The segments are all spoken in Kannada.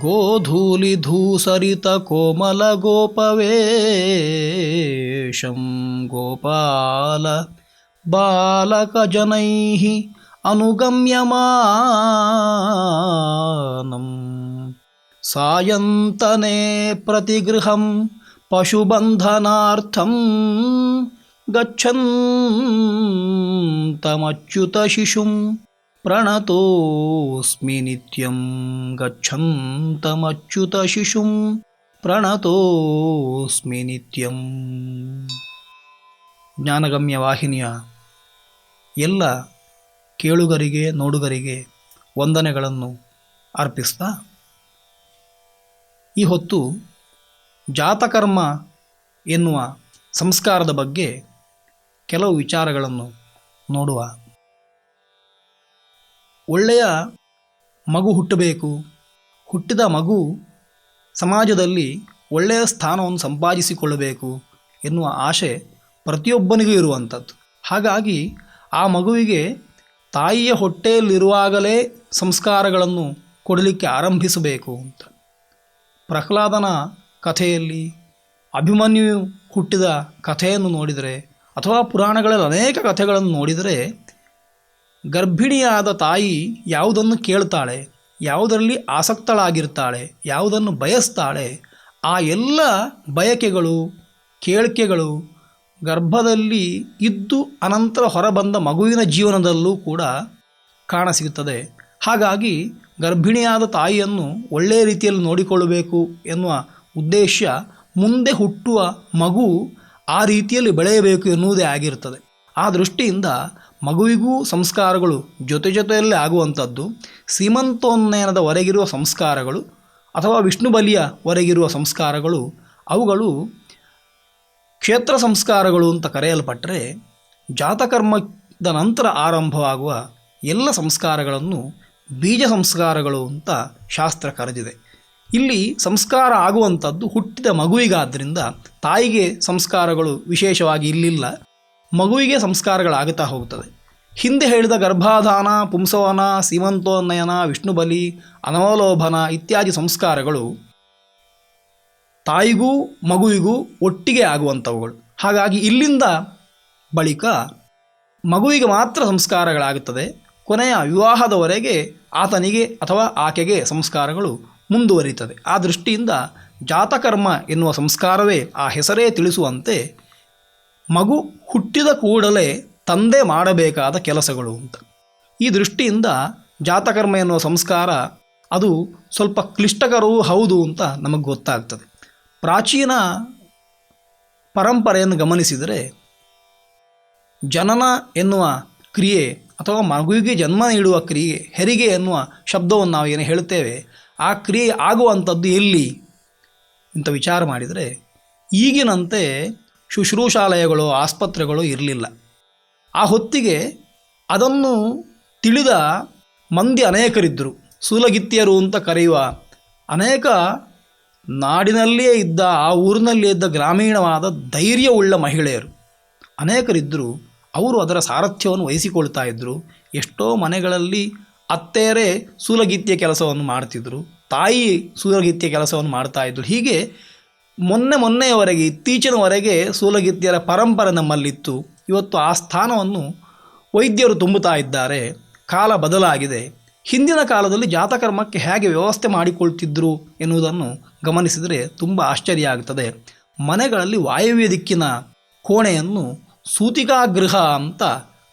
ಗೋಧೂಲಿಧೂಸರಿತ ಕೋಮಲ ಗೋಪವೇಶಂ ಗೋಪಾಲ ಬಾಲಕಜನೈಃ ಅನುಗಮ್ಯಮಾನಂ ಸಾಯಂತನೆ ಪ್ರತಿಗೃಹಂ ಪಶುಬಂಧನಾರ್ಥಂ ಗಚ್ಚಂತಮಚ್ಯುತ ಶಿಶುಂ ಪ್ರಣತೋಸ್ಮಿ ನಿತ್ಯಂ ಗಚ್ಚಂತಮಚ್ಯುತ ಶಿಶುಂ ಪ್ರಣತೋಸ್ಮಿ ನಿತ್ಯಂ. ಜ್ಞಾನಗಮ್ಯ ವಾಹಿನಿಯ ಎಲ್ಲ ಕೇಳುಗರಿಗೆ ನೋಡುಗರಿಗೆ ವಂದನೆಗಳನ್ನು ಅರ್ಪಿಸ್ತಾ ಈ ಹೊತ್ತು ಜಾತಕರ್ಮ ಎನ್ನುವ ಸಂಸ್ಕಾರದ ಬಗ್ಗೆ ಕೆಲವು ವಿಚಾರಗಳನ್ನು ನೋಡುವ. ಒಳ್ಳೆಯ ಮಗು ಹುಟ್ಟಬೇಕು, ಹುಟ್ಟಿದ ಮಗು ಸಮಾಜದಲ್ಲಿ ಒಳ್ಳೆಯ ಸ್ಥಾನವನ್ನು ಸಂಪಾದಿಸಿಕೊಳ್ಳಬೇಕು ಎನ್ನುವ ಆಶೆ ಪ್ರತಿಯೊಬ್ಬನಿಗೂ ಇರುವಂಥದ್ದು. ಹಾಗಾಗಿ ಆ ಮಗುವಿಗೆ ತಾಯಿಯ ಹೊಟ್ಟೆಯಲ್ಲಿರುವಾಗಲೇ ಸಂಸ್ಕಾರಗಳನ್ನು ಕೊಡಲಿಕ್ಕೆ ಆರಂಭಿಸಬೇಕು ಅಂತ. ಪ್ರಹ್ಲಾದನ ಕಥೆಯಲ್ಲಿ ಅಭಿಮನ್ಯು ಹುಟ್ಟಿದ ಕಥೆಯನ್ನು ನೋಡಿದರೆ ಅಥವಾ ಪುರಾಣಗಳಲ್ಲಿ ಅನೇಕ ಕಥೆಗಳನ್ನು ನೋಡಿದರೆ ಗರ್ಭಿಣಿಯಾದ ತಾಯಿ ಯಾವುದನ್ನು ಕೇಳ್ತಾಳೆ, ಯಾವುದರಲ್ಲಿ ಆಸಕ್ತಳಾಗಿರ್ತಾಳೆ, ಯಾವುದನ್ನು ಬಯಸ್ತಾಳೆ, ಆ ಎಲ್ಲ ಬಯಕೆಗಳು ಕೇಳಿಕೆಗಳು ಗರ್ಭದಲ್ಲಿ ಇದ್ದು ಅನಂತರ ಹೊರಬಂದ ಮಗುವಿನ ಜೀವನದಲ್ಲೂ ಕೂಡ ಕಾಣಸಿಗುತ್ತದೆ. ಹಾಗಾಗಿ ಗರ್ಭಿಣಿಯಾದ ತಾಯಿಯನ್ನು ಒಳ್ಳೆಯ ರೀತಿಯಲ್ಲಿ ನೋಡಿಕೊಳ್ಳಬೇಕು ಎನ್ನುವ ಉದ್ದೇಶ ಮುಂದೆ ಹುಟ್ಟುವ ಮಗು ಆ ರೀತಿಯಲ್ಲಿ ಬೆಳೆಯಬೇಕು ಎನ್ನುವುದೇ ಆಗಿರ್ತದೆ. ಆ ದೃಷ್ಟಿಯಿಂದ ಮಗುವಿಗೂ ಸಂಸ್ಕಾರಗಳು ಜೊತೆ ಜೊತೆಯಲ್ಲೇ ಆಗುವಂಥದ್ದು. ಸೀಮಂತೋನ್ನಯನದವರೆಗಿರುವ ಸಂಸ್ಕಾರಗಳು ಅಥವಾ ವಿಷ್ಣು ಬಲಿಯವರೆಗಿರುವ ಸಂಸ್ಕಾರಗಳು ಅವುಗಳು ಕ್ಷೇತ್ರ ಸಂಸ್ಕಾರಗಳು ಅಂತ ಕರೆಯಲ್ಪಟ್ಟರೆ, ಜಾತಕರ್ಮದ ನಂತರ ಆರಂಭವಾಗುವ ಎಲ್ಲ ಸಂಸ್ಕಾರಗಳನ್ನು ಬೀಜ ಸಂಸ್ಕಾರಗಳು ಅಂತ ಶಾಸ್ತ್ರ ಕರೆದಿದೆ. ಇಲ್ಲಿ ಸಂಸ್ಕಾರ ಆಗುವಂಥದ್ದು ಹುಟ್ಟಿದ ಮಗುವಿಗಾದ್ದರಿಂದ ತಾಯಿಗೆ ಸಂಸ್ಕಾರಗಳು ವಿಶೇಷವಾಗಿ ಇಲ್ಲಿಲ್ಲ, ಮಗುವಿಗೆ ಸಂಸ್ಕಾರಗಳಾಗುತ್ತಾ ಹೋಗುತ್ತದೆ. ಹಿಂದೆ ಹೇಳಿದ ಗರ್ಭಾಧಾನ, ಪುಂಸವನ, ಸೀಮಂತೋನ್ನಯನ, ವಿಷ್ಣು ಬಲಿ, ಅನವಲೋಭನ ಇತ್ಯಾದಿ ಸಂಸ್ಕಾರಗಳು ತಾಯಿಗೂ ಮಗುವಿಗೂ ಒಟ್ಟಿಗೆ ಆಗುವಂಥವುಗಳು. ಹಾಗಾಗಿ ಇಲ್ಲಿಂದ ಬಳಿಕ ಮಗುವಿಗೆ ಮಾತ್ರ ಸಂಸ್ಕಾರಗಳಾಗುತ್ತದೆ. ಕೊನೆಯ ವಿವಾಹದವರೆಗೆ ಆತನಿಗೆ ಅಥವಾ ಆಕೆಗೆ ಸಂಸ್ಕಾರಗಳು ಮುಂದುವರಿಯುತ್ತದೆ. ಆ ದೃಷ್ಟಿಯಿಂದ ಜಾತಕರ್ಮ ಎನ್ನುವ ಸಂಸ್ಕಾರವೇ ಆ ಹೆಸರೇ ತಿಳಿಸುವಂತೆ ಮಗು ಹುಟ್ಟಿದ ಕೂಡಲೇ ತಂದೆ ಮಾಡಬೇಕಾದ ಕೆಲಸಗಳು ಅಂತ. ಈ ದೃಷ್ಟಿಯಿಂದ ಜಾತಕರ್ಮ ಎನ್ನುವ ಸಂಸ್ಕಾರ ಅದು ಸ್ವಲ್ಪ ಕ್ಲಿಷ್ಟಕರವೂ ಹೌದು ಅಂತ ನಮಗೆ ಗೊತ್ತಾಗ್ತದೆ. ಪ್ರಾಚೀನ ಪರಂಪರೆಯನ್ನು ಗಮನಿಸಿದರೆ ಜನನ ಎನ್ನುವ ಕ್ರಿಯೆ ಅಥವಾ ಮಗುವಿಗೆ ಜನ್ಮ ನೀಡುವ ಕ್ರಿಯೆ, ಹೆರಿಗೆ ಎನ್ನುವ ಶಬ್ದವನ್ನು ನಾವು ಏನು ಹೇಳುತ್ತೇವೆ, ಆ ಕ್ರಿಯೆ ಆಗುವಂಥದ್ದು ಎಲ್ಲಿ ಅಂತ ವಿಚಾರ ಮಾಡಿದರೆ ಈಗಿನಂತೆ ಶುಶ್ರೂಷಾಲಯಗಳು, ಆಸ್ಪತ್ರೆಗಳು ಇರಲಿಲ್ಲ. ಆ ಹೊತ್ತಿಗೆ ಅದನ್ನು ತಿಳಿದ ಮಂದಿ ಅನೇಕರಿದ್ದರು. ಸೂಲಗಿತ್ತಿಯರು ಅಂತ ಕರೆಯುವ ಅನೇಕ ನಾಡಿನಲ್ಲಿಯೇ ಇದ್ದ, ಆ ಊರಿನಲ್ಲಿಯೇ ಇದ್ದ ಗ್ರಾಮೀಣವಾದ ಧೈರ್ಯವುಳ್ಳ ಮಹಿಳೆಯರು ಅನೇಕರಿದ್ದರು. ಅವರು ಅದರ ಸಾರಥ್ಯವನ್ನು ವಹಿಸಿಕೊಳ್ತಾ ಇದ್ದರು. ಎಷ್ಟೋ ಮನೆಗಳಲ್ಲಿ ಅತ್ತೆಯರೇ ಸೂಲಗಿತ್ತಿಯ ಕೆಲಸವನ್ನು ಮಾಡ್ತಿದ್ದರು, ತಾಯಿ ಸೂಲಗಿತ್ತಿಯ ಕೆಲಸವನ್ನು ಮಾಡ್ತಾಯಿದ್ರು. ಹೀಗೆ ಮೊನ್ನೆಯವರೆಗೆ ಇತ್ತೀಚಿನವರೆಗೆ ಸೂಲಗಿತ್ತಿಯರ ಪರಂಪರೆ ನಮ್ಮಲ್ಲಿತ್ತು. ಇವತ್ತು ಆ ಸ್ಥಾನವನ್ನು ವೈದ್ಯರು ತುಂಬುತ್ತಾ ಇದ್ದಾರೆ. ಕಾಲ ಬದಲಾಗಿದೆ. ಹಿಂದಿನ ಕಾಲದಲ್ಲಿ ಜಾತಕರ್ಮಕ್ಕೆ ಹೇಗೆ ವ್ಯವಸ್ಥೆ ಮಾಡಿಕೊಳ್ತಿದ್ರು ಎನ್ನುವುದನ್ನು ಗಮನಿಸಿದರೆ ತುಂಬ ಆಶ್ಚರ್ಯ ಆಗುತ್ತದೆ. ಮನೆಗಳಲ್ಲಿ ವಾಯವ್ಯ ದಿಕ್ಕಿನ ಕೋಣೆಯನ್ನು ಸೂತಿಕಾಗೃಹ ಅಂತ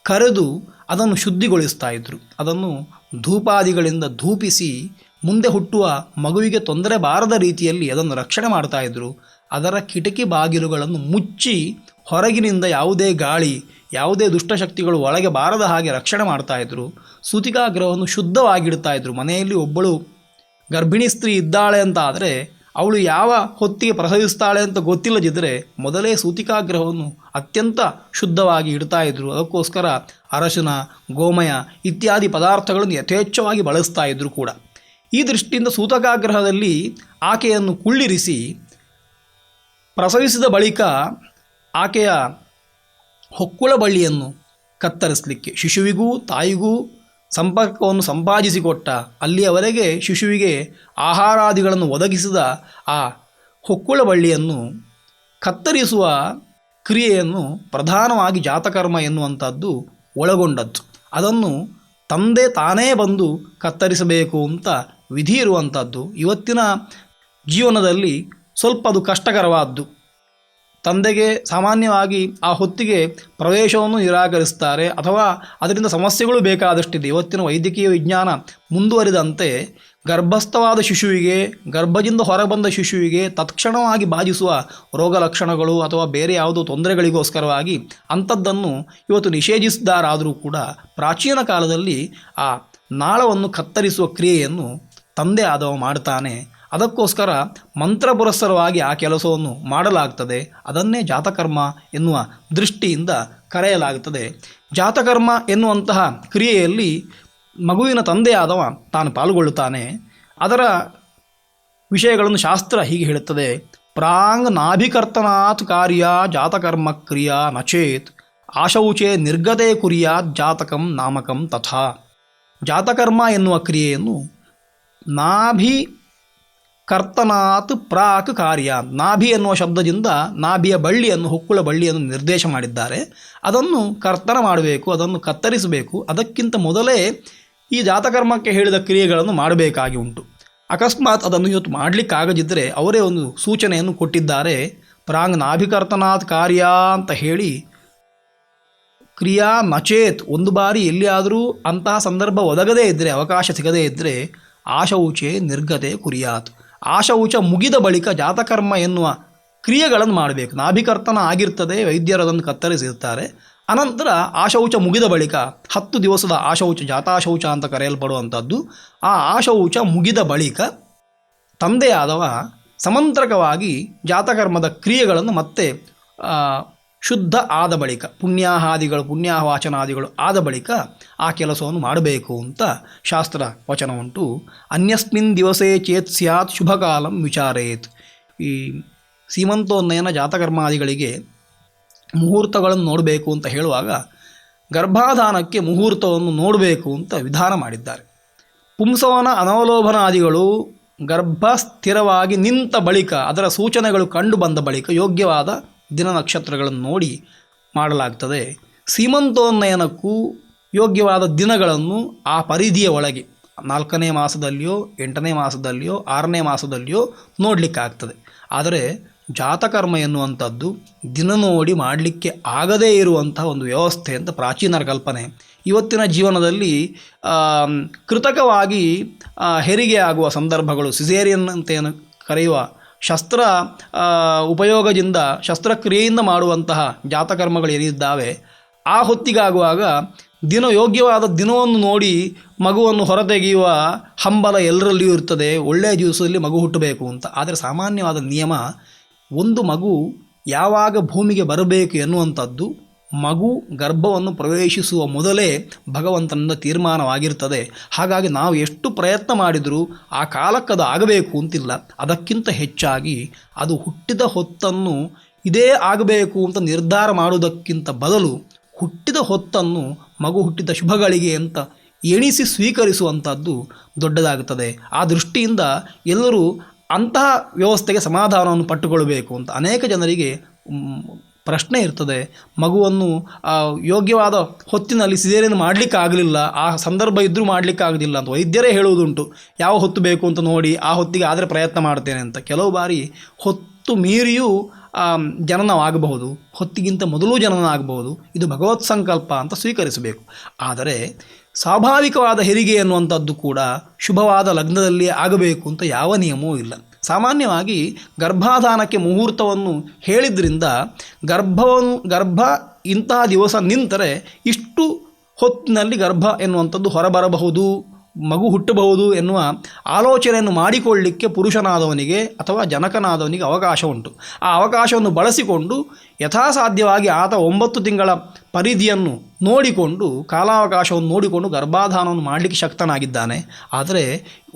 ಕರೆದು ಅದನ್ನು ಶುದ್ಧಿಗೊಳಿಸ್ತಾ ಇದ್ದರು. ಅದನ್ನು ಧೂಪಾದಿಗಳಿಂದ ಧೂಪಿಸಿ ಮುಂದೆ ಹುಟ್ಟುವ ಮಗುವಿಗೆ ತೊಂದರೆ ಬಾರದ ರೀತಿಯಲ್ಲಿ ಅದನ್ನು ರಕ್ಷಣೆ ಮಾಡ್ತಾಯಿದ್ರು. ಅದರ ಕಿಟಕಿ ಬಾಗಿಲುಗಳನ್ನು ಮುಚ್ಚಿ ಹೊರಗಿನಿಂದ ಯಾವುದೇ ಗಾಳಿ, ಯಾವುದೇ ದುಷ್ಟಶಕ್ತಿಗಳು ಒಳಗೆ ಬಾರದ ಹಾಗೆ ರಕ್ಷಣೆ ಮಾಡ್ತಾಯಿದ್ರು. ಸೂತಿಕಾಗ್ರಹವನ್ನು ಶುದ್ಧವಾಗಿಡ್ತಾಯಿದ್ರು. ಮನೆಯಲ್ಲಿ ಒಬ್ಬಳು ಗರ್ಭಿಣಿ ಸ್ತ್ರೀ ಇದ್ದಾಳೆ ಅಂತ ಆದರೆ ಅವಳು ಯಾವ ಹೊತ್ತಿಗೆ ಪ್ರಸವಿಸ್ತಾಳೆ ಅಂತ ಗೊತ್ತಿಲ್ಲದಿದ್ದರೆ ಮೊದಲೇ ಸೂತಿಕಾಗ್ರಹವನ್ನು ಅತ್ಯಂತ ಶುದ್ಧವಾಗಿ ಇಡ್ತಾಯಿದ್ರು. ಅದಕ್ಕೋಸ್ಕರ ಅರಶಿನ, ಗೋಮಯ ಇತ್ಯಾದಿ ಪದಾರ್ಥಗಳನ್ನು ಯಥೇಚ್ಛವಾಗಿ ಬಳಸ್ತಾ ಇದ್ದರು ಕೂಡ. ಈ ದೃಷ್ಟಿಯಿಂದ ಸೂತಕಾಗ್ರಹದಲ್ಲಿ ಆಕೆಯನ್ನು ಕುಳ್ಳಿರಿಸಿ ಪ್ರಸವಿಸಿದ ಬಳಿಕ ಆಕೆಯ ಹೊಕ್ಕುಳ ಬಳ್ಳಿಯನ್ನು ಕತ್ತರಿಸಲಿಕ್ಕೆ ಶಿಶುವಿಗೂ ತಾಯಿಗೂ ಸಂಪರ್ಕವನ್ನು ಸಂಪಾದಿಸಿಕೊಟ್ಟ, ಅಲ್ಲಿಯವರೆಗೆ ಶಿಶುವಿಗೆ ಆಹಾರಾದಿಗಳನ್ನು ಒದಗಿಸಿದ ಆ ಹೊಕ್ಕುಳ ಬಳ್ಳಿಯನ್ನು ಕತ್ತರಿಸುವ ಕ್ರಿಯೆಯನ್ನು ಪ್ರಧಾನವಾಗಿ ಜಾತಕರ್ಮ ಎನ್ನುವಂಥದ್ದು ಒಳಗೊಂಡದ್ದು. ಅದನ್ನು ತಂದೆ ತಾನೇ ಬಂದು ಕತ್ತರಿಸಬೇಕು ಅಂತ ವಿಧಿ ಇರುವಂಥದ್ದು. ಇವತ್ತಿನ ಜೀವನದಲ್ಲಿ ಸ್ವಲ್ಪ ಅದು ಕಷ್ಟಕರವಾದ್ದು. ತಂದೆಗೆ ಸಾಮಾನ್ಯವಾಗಿ ಆ ಹೊತ್ತಿಗೆ ಪ್ರವೇಶವನ್ನು ನಿರಾಕರಿಸ್ತಾರೆ, ಅಥವಾ ಅದರಿಂದ ಸಮಸ್ಯೆಗಳು ಬೇಕಾದಷ್ಟಿದೆ. ಇವತ್ತಿನ ವೈದ್ಯಕೀಯ ವಿಜ್ಞಾನ ಮುಂದುವರಿದಂತೆ ಗರ್ಭಸ್ಥವಾದ ಶಿಶುವಿಗೆ, ಗರ್ಭದಿಂದ ಹೊರಬಂದ ಶಿಶುವಿಗೆ ತತ್ಕ್ಷಣವಾಗಿ ಬಾಧಿಸುವ ರೋಗ ಲಕ್ಷಣಗಳು ಅಥವಾ ಬೇರೆ ಯಾವುದೋ ತೊಂದರೆಗಳಿಗೋಸ್ಕರವಾಗಿ ಅಂಥದ್ದನ್ನು ಇವತ್ತು ನಿಷೇಧಿಸಿದ್ದಾರಾದರೂ ಕೂಡ ಪ್ರಾಚೀನ ಕಾಲದಲ್ಲಿ ಆ ನಾಳವನ್ನು ಕತ್ತರಿಸುವ ಕ್ರಿಯೆಯನ್ನು ತಂದೆ ಆದವ ಮಾಡ್ತಾನೆ. ಅದಕ್ಕೋಸ್ಕರ ಮಂತ್ರಪುರಸ್ಸರವಾಗಿ ಆ ಕೆಲಸವನ್ನು ಮಾಡಲಾಗ್ತದೆ. ಅದನ್ನೇ ಜಾತಕರ್ಮ ಎನ್ನುವ ದೃಷ್ಟಿಯಿಂದ ಕರೆಯಲಾಗುತ್ತದೆ. ಜಾತಕರ್ಮ ಎನ್ನುವಂತಹ ಕ್ರಿಯೆಯಲ್ಲಿ ಮಗುವಿನ ತಂದೆಯಾದವ ತಾನು ಪಾಲ್ಗೊಳ್ಳುತ್ತಾನೆ. ಅದರ ವಿಷಯಗಳನ್ನು ಶಾಸ್ತ್ರ ಹೀಗೆ ಹೇಳುತ್ತದೆ. ಪ್ರಾಂಗ್ ನಾಭಿಕರ್ತನಾತ್ ಕಾರ್ಯ ಜಾತಕರ್ಮ ಕ್ರಿಯಾ ನಚೇತ್ ಆಶೌಚೆ ನಿರ್ಗತೆ ಕುರ್ಯಾತ್ ಜಾತಕಂ ನಾಮಕಂ ತಥಾ. ಜಾತಕರ್ಮ ಎನ್ನುವ ಕ್ರಿಯೆಯನ್ನು ನಾಭಿ ಕರ್ತನಾತ್ ಪ್ರಾಕ್ ಕಾರ್ಯ, ನಾಭಿ ಎನ್ನುವ ಶಬ್ದದಿಂದ ನಾಭಿಯ ಬಳ್ಳಿಯನ್ನು, ಹೊಕ್ಕುಳ ಬಳ್ಳಿಯನ್ನು ನಿರ್ದೇಶ ಮಾಡಿದ್ದಾರೆ. ಅದನ್ನು ಕರ್ತನ ಮಾಡಬೇಕು, ಅದನ್ನು ಕತ್ತರಿಸಬೇಕು. ಅದಕ್ಕಿಂತ ಮೊದಲೇ ಈ ಜಾತಕರ್ಮಕ್ಕೆ ಹೇಳಿದ ಕ್ರಿಯೆಗಳನ್ನು ಮಾಡಬೇಕಾಗಿ ಉಂಟು. ಅಕಸ್ಮಾತ್ ಅದನ್ನು ಇವತ್ತು ಮಾಡಲಿಕ್ಕಾಗದಿದ್ದರೆ ಅವರೇ ಒಂದು ಸೂಚನೆಯನ್ನು ಕೊಟ್ಟಿದ್ದಾರೆ. ಪ್ರಾಂಗ್ ನಾಭಿಕರ್ತನಾತ್ ಕಾರ್ಯ ಅಂತ ಹೇಳಿ ಕ್ರಿಯಾ ನಚೇತ್, ಒಂದು ಬಾರಿ ಎಲ್ಲಿಯಾದರೂ ಅಂತಹ ಸಂದರ್ಭ ಒದಗದೇ ಇದ್ದರೆ, ಅವಕಾಶ ಸಿಗದೇ ಇದ್ದರೆ ಆಶೌಚೆ ನಿರ್ಗತೆ ಕುರಿಯಾತ್, ಆಶೌಚ ಮುಗಿದ ಬಳಿಕ ಜಾತಕರ್ಮ ಎನ್ನುವ ಕ್ರಿಯೆಗಳನ್ನು ಮಾಡಬೇಕು. ನಾಭಿಕರ್ತನ ಆಗಿರ್ತದೆ, ವೈದ್ಯರು ಅದನ್ನು ಕತ್ತರಿಸಿರ್ತಾರೆ. ಅನಂತರ ಆಶೌಚ ಮುಗಿದ ಬಳಿಕ 10 ದಿವಸದ ಆಶೌಚ, ಜಾತಾಶೌಚ ಅಂತ ಕರೆಯಲ್ಪಡುವಂಥದ್ದು. ಆ ಆಶೌಚ ಮುಗಿದ ಬಳಿಕ ತಂದೆಯಾದವ ಸಮಂತ್ರಕವಾಗಿ ಜಾತಕರ್ಮದ ಕ್ರಿಯೆಗಳನ್ನು ಮತ್ತೆ ಶುದ್ಧ ಆದ ಬಳಿಕ, ಪುಣ್ಯಾಹವಾಚನಾದಿಗಳು ಆದ ಬಳಿಕ ಆ ಕೆಲಸವನ್ನು ಮಾಡಬೇಕು ಅಂತ ಶಾಸ್ತ್ರ ವಚನ ಉಂಟು. ಅನ್ಯಸ್ಮಿನ್ ದಿವಸೇ ಚೇತ್ ಸ್ಯಾತ್ ಶುಭಕಾಲಂ ವಿಚಾರೇತ್. ಈ ಸೀಮಂತೋನ್ನಯನ ಜಾತಕರ್ಮಾದಿಗಳಿಗೆ ಮುಹೂರ್ತಗಳನ್ನು ನೋಡಬೇಕು ಅಂತ ಹೇಳುವಾಗ ಗರ್ಭಾಧಾನಕ್ಕೆ ಮುಹೂರ್ತವನ್ನು ನೋಡಬೇಕು ಅಂತ ವಿಧಾನ ಮಾಡಿದ್ದಾರೆ. ಪುಂಸವನ ಅನವಲೋಭನಾದಿಗಳು ಗರ್ಭ ಸ್ಥಿರವಾಗಿ ನಿಂತ ಬಳಿಕ, ಅದರ ಸೂಚನೆಗಳು ಕಂಡು ಬಂದ ಬಳಿಕ ಯೋಗ್ಯವಾದ ದಿನ ನಕ್ಷತ್ರಗಳನ್ನು ನೋಡಿ ಮಾಡಲಾಗ್ತದೆ. ಸೀಮಂತೋನ್ನಯನಕ್ಕೂ ಯೋಗ್ಯವಾದ ದಿನಗಳನ್ನು ಆ ಪರಿಧಿಯ ಒಳಗೆ 4ನೇ ಮಾಸದಲ್ಲಿಯೋ 8ನೇ ಮಾಸದಲ್ಲಿಯೋ 6ನೇ ಮಾಸದಲ್ಲಿಯೋ ನೋಡಲಿಕ್ಕಾಗ್ತದೆ. ಆದರೆ ಜಾತಕರ್ಮ ಎನ್ನುವಂಥದ್ದು ದಿನ ನೋಡಿ ಮಾಡಲಿಕ್ಕೆ ಆಗದೇ ಇರುವಂತಹ ಒಂದು ವ್ಯವಸ್ಥೆ ಅಂತ ಪ್ರಾಚೀನರ ಕಲ್ಪನೆ. ಇವತ್ತಿನ ಜೀವನದಲ್ಲಿ ಕೃತಕವಾಗಿ ಹೆರಿಗೆ ಆಗುವ ಸಂದರ್ಭಗಳು, ಸಿಸೇರಿಯನ್ ಅಂತೇನು ಕರೆಯುವ ಶಸ್ತ್ರ ಉಪಯೋಗದಿಂದ, ಶಸ್ತ್ರಕ್ರಿಯೆಯಿಂದ ಮಾಡುವಂತಹ ಜಾತಕರ್ಮಗಳು ಏನಿದ್ದಾವೆ, ಆ ಹೊತ್ತಿಗಾಗುವಾಗ ಯೋಗ್ಯವಾದ ದಿನವನ್ನು ನೋಡಿ ಮಗುವನ್ನು ಹೊರತೆಗೆಯುವ ಹಂಬಲ ಎಲ್ಲರಲ್ಲಿಯೂ ಇರ್ತದೆ. ಒಳ್ಳೆಯ ದಿವಸದಲ್ಲಿ ಮಗು ಹುಟ್ಟಬೇಕು ಅಂತ. ಆದರೆ ಸಾಮಾನ್ಯವಾದ ನಿಯಮ, ಒಂದು ಮಗು ಯಾವಾಗ ಭೂಮಿಗೆ ಬರಬೇಕು ಎನ್ನುವಂಥದ್ದು ಮಗು ಗರ್ಭವನ್ನು ಪ್ರವೇಶಿಸುವ ಮೊದಲೇ ಭಗವಂತನಿಂದ ತೀರ್ಮಾನವಾಗಿರ್ತದೆ. ಹಾಗಾಗಿ ನಾವು ಎಷ್ಟು ಪ್ರಯತ್ನ ಮಾಡಿದರೂ ಆ ಕಾಲಕ್ಕದು ಆಗಬೇಕು ಅಂತಿಲ್ಲ. ಅದಕ್ಕಿಂತ ಹೆಚ್ಚಾಗಿ ಅದು ಹುಟ್ಟಿದ ಹೊತ್ತನ್ನು ಇದೇ ಆಗಬೇಕು ಅಂತ ನಿರ್ಧಾರ ಮಾಡುವುದಕ್ಕಿಂತ ಬದಲು ಹುಟ್ಟಿದ ಹೊತ್ತನ್ನು ಮಗು ಹುಟ್ಟಿದ ಶುಭಗಳಿಗೆ ಅಂತ ಎಣಿಸಿ ಸ್ವೀಕರಿಸುವಂಥದ್ದು ದೊಡ್ಡದಾಗುತ್ತದೆ. ಆ ದೃಷ್ಟಿಯಿಂದ ಎಲ್ಲರೂ ಅಂತಹ ವ್ಯವಸ್ಥೆಗೆ ಸಮಾಧಾನವನ್ನು ಪಟ್ಟುಕೊಳ್ಳಬೇಕು ಅಂತ. ಅನೇಕ ಜನರಿಗೆ ಪ್ರಶ್ನೆ ಇರ್ತದೆ, ಮಗುವನ್ನು ಯೋಗ್ಯವಾದ ಹೊತ್ತಿನಲ್ಲಿ ಸಿಸೇರಿಯನ್ ಮಾಡಲಿಕ್ಕಾಗಲಿಲ್ಲ, ಆ ಸಂದರ್ಭ ಇದ್ದರೂ ಮಾಡಲಿಕ್ಕಾಗೋದಿಲ್ಲ ಅಂತ ವೈದ್ಯರೇ ಹೇಳುವುದುಂಟು. ಯಾವ ಹೊತ್ತು ಬೇಕು ಅಂತ ನೋಡಿ ಆ ಹೊತ್ತಿಗೆ ಆದರೆ ಪ್ರಯತ್ನ ಮಾಡ್ತೇನೆ ಅಂತ. ಕೆಲವು ಬಾರಿ ಹೊತ್ತು ಮೀರಿಯೂ ಜನನವಾಗಬಹುದು, ಹೊತ್ತಿಗಿಂತ ಮೊದಲು ಜನನ ಆಗಬಹುದು. ಇದು ಭಗವತ್ ಸಂಕಲ್ಪ ಅಂತ ಸ್ವೀಕರಿಸಬೇಕು. ಆದರೆ ಸ್ವಾಭಾವಿಕವಾದ ಹೆರಿಗೆ ಎನ್ನುವಂಥದ್ದು ಕೂಡ ಶುಭವಾದ ಲಗ್ನದಲ್ಲಿ ಆಗಬೇಕು ಅಂತ ಯಾವ ನಿಯಮವೂ ಇಲ್ಲ. ಸಾಮಾನ್ಯವಾಗಿ ಗರ್ಭಾಧಾನಕ್ಕೆ ಮುಹೂರ್ತವನ್ನು ಹೇಳಿದ್ರಿಂದ ಗರ್ಭ ಇಂತಹ ದಿವಸ ನಿಂತರೆ ಇಷ್ಟು ಹೊತ್ತಿನಲ್ಲಿ ಗರ್ಭ ಎನ್ನುವಂಥದ್ದು ಹೊರಬರಬಹುದು, ಮಗು ಹುಟ್ಟಬಹುದು ಎನ್ನುವ ಆಲೋಚನೆಯನ್ನು ಮಾಡಿಕೊಳ್ಳಲಿಕ್ಕೆ ಪುರುಷನಾದವನಿಗೆ ಅಥವಾ ಜನಕನಾದವನಿಗೆ ಅವಕಾಶ ಉಂಟು. ಆ ಅವಕಾಶವನ್ನು ಬಳಸಿಕೊಂಡು ಯಥಾಸಾಧ್ಯವಾಗಿ ಆತ 9 ತಿಂಗಳ ಪರಿಧಿಯನ್ನು ನೋಡಿಕೊಂಡು, ಕಾಲಾವಕಾಶವನ್ನು ನೋಡಿಕೊಂಡು ಗರ್ಭಾಧಾನವನ್ನು ಮಾಡಲಿಕ್ಕೆ ಶಕ್ತನಾಗಿದ್ದಾನೆ. ಆದರೆ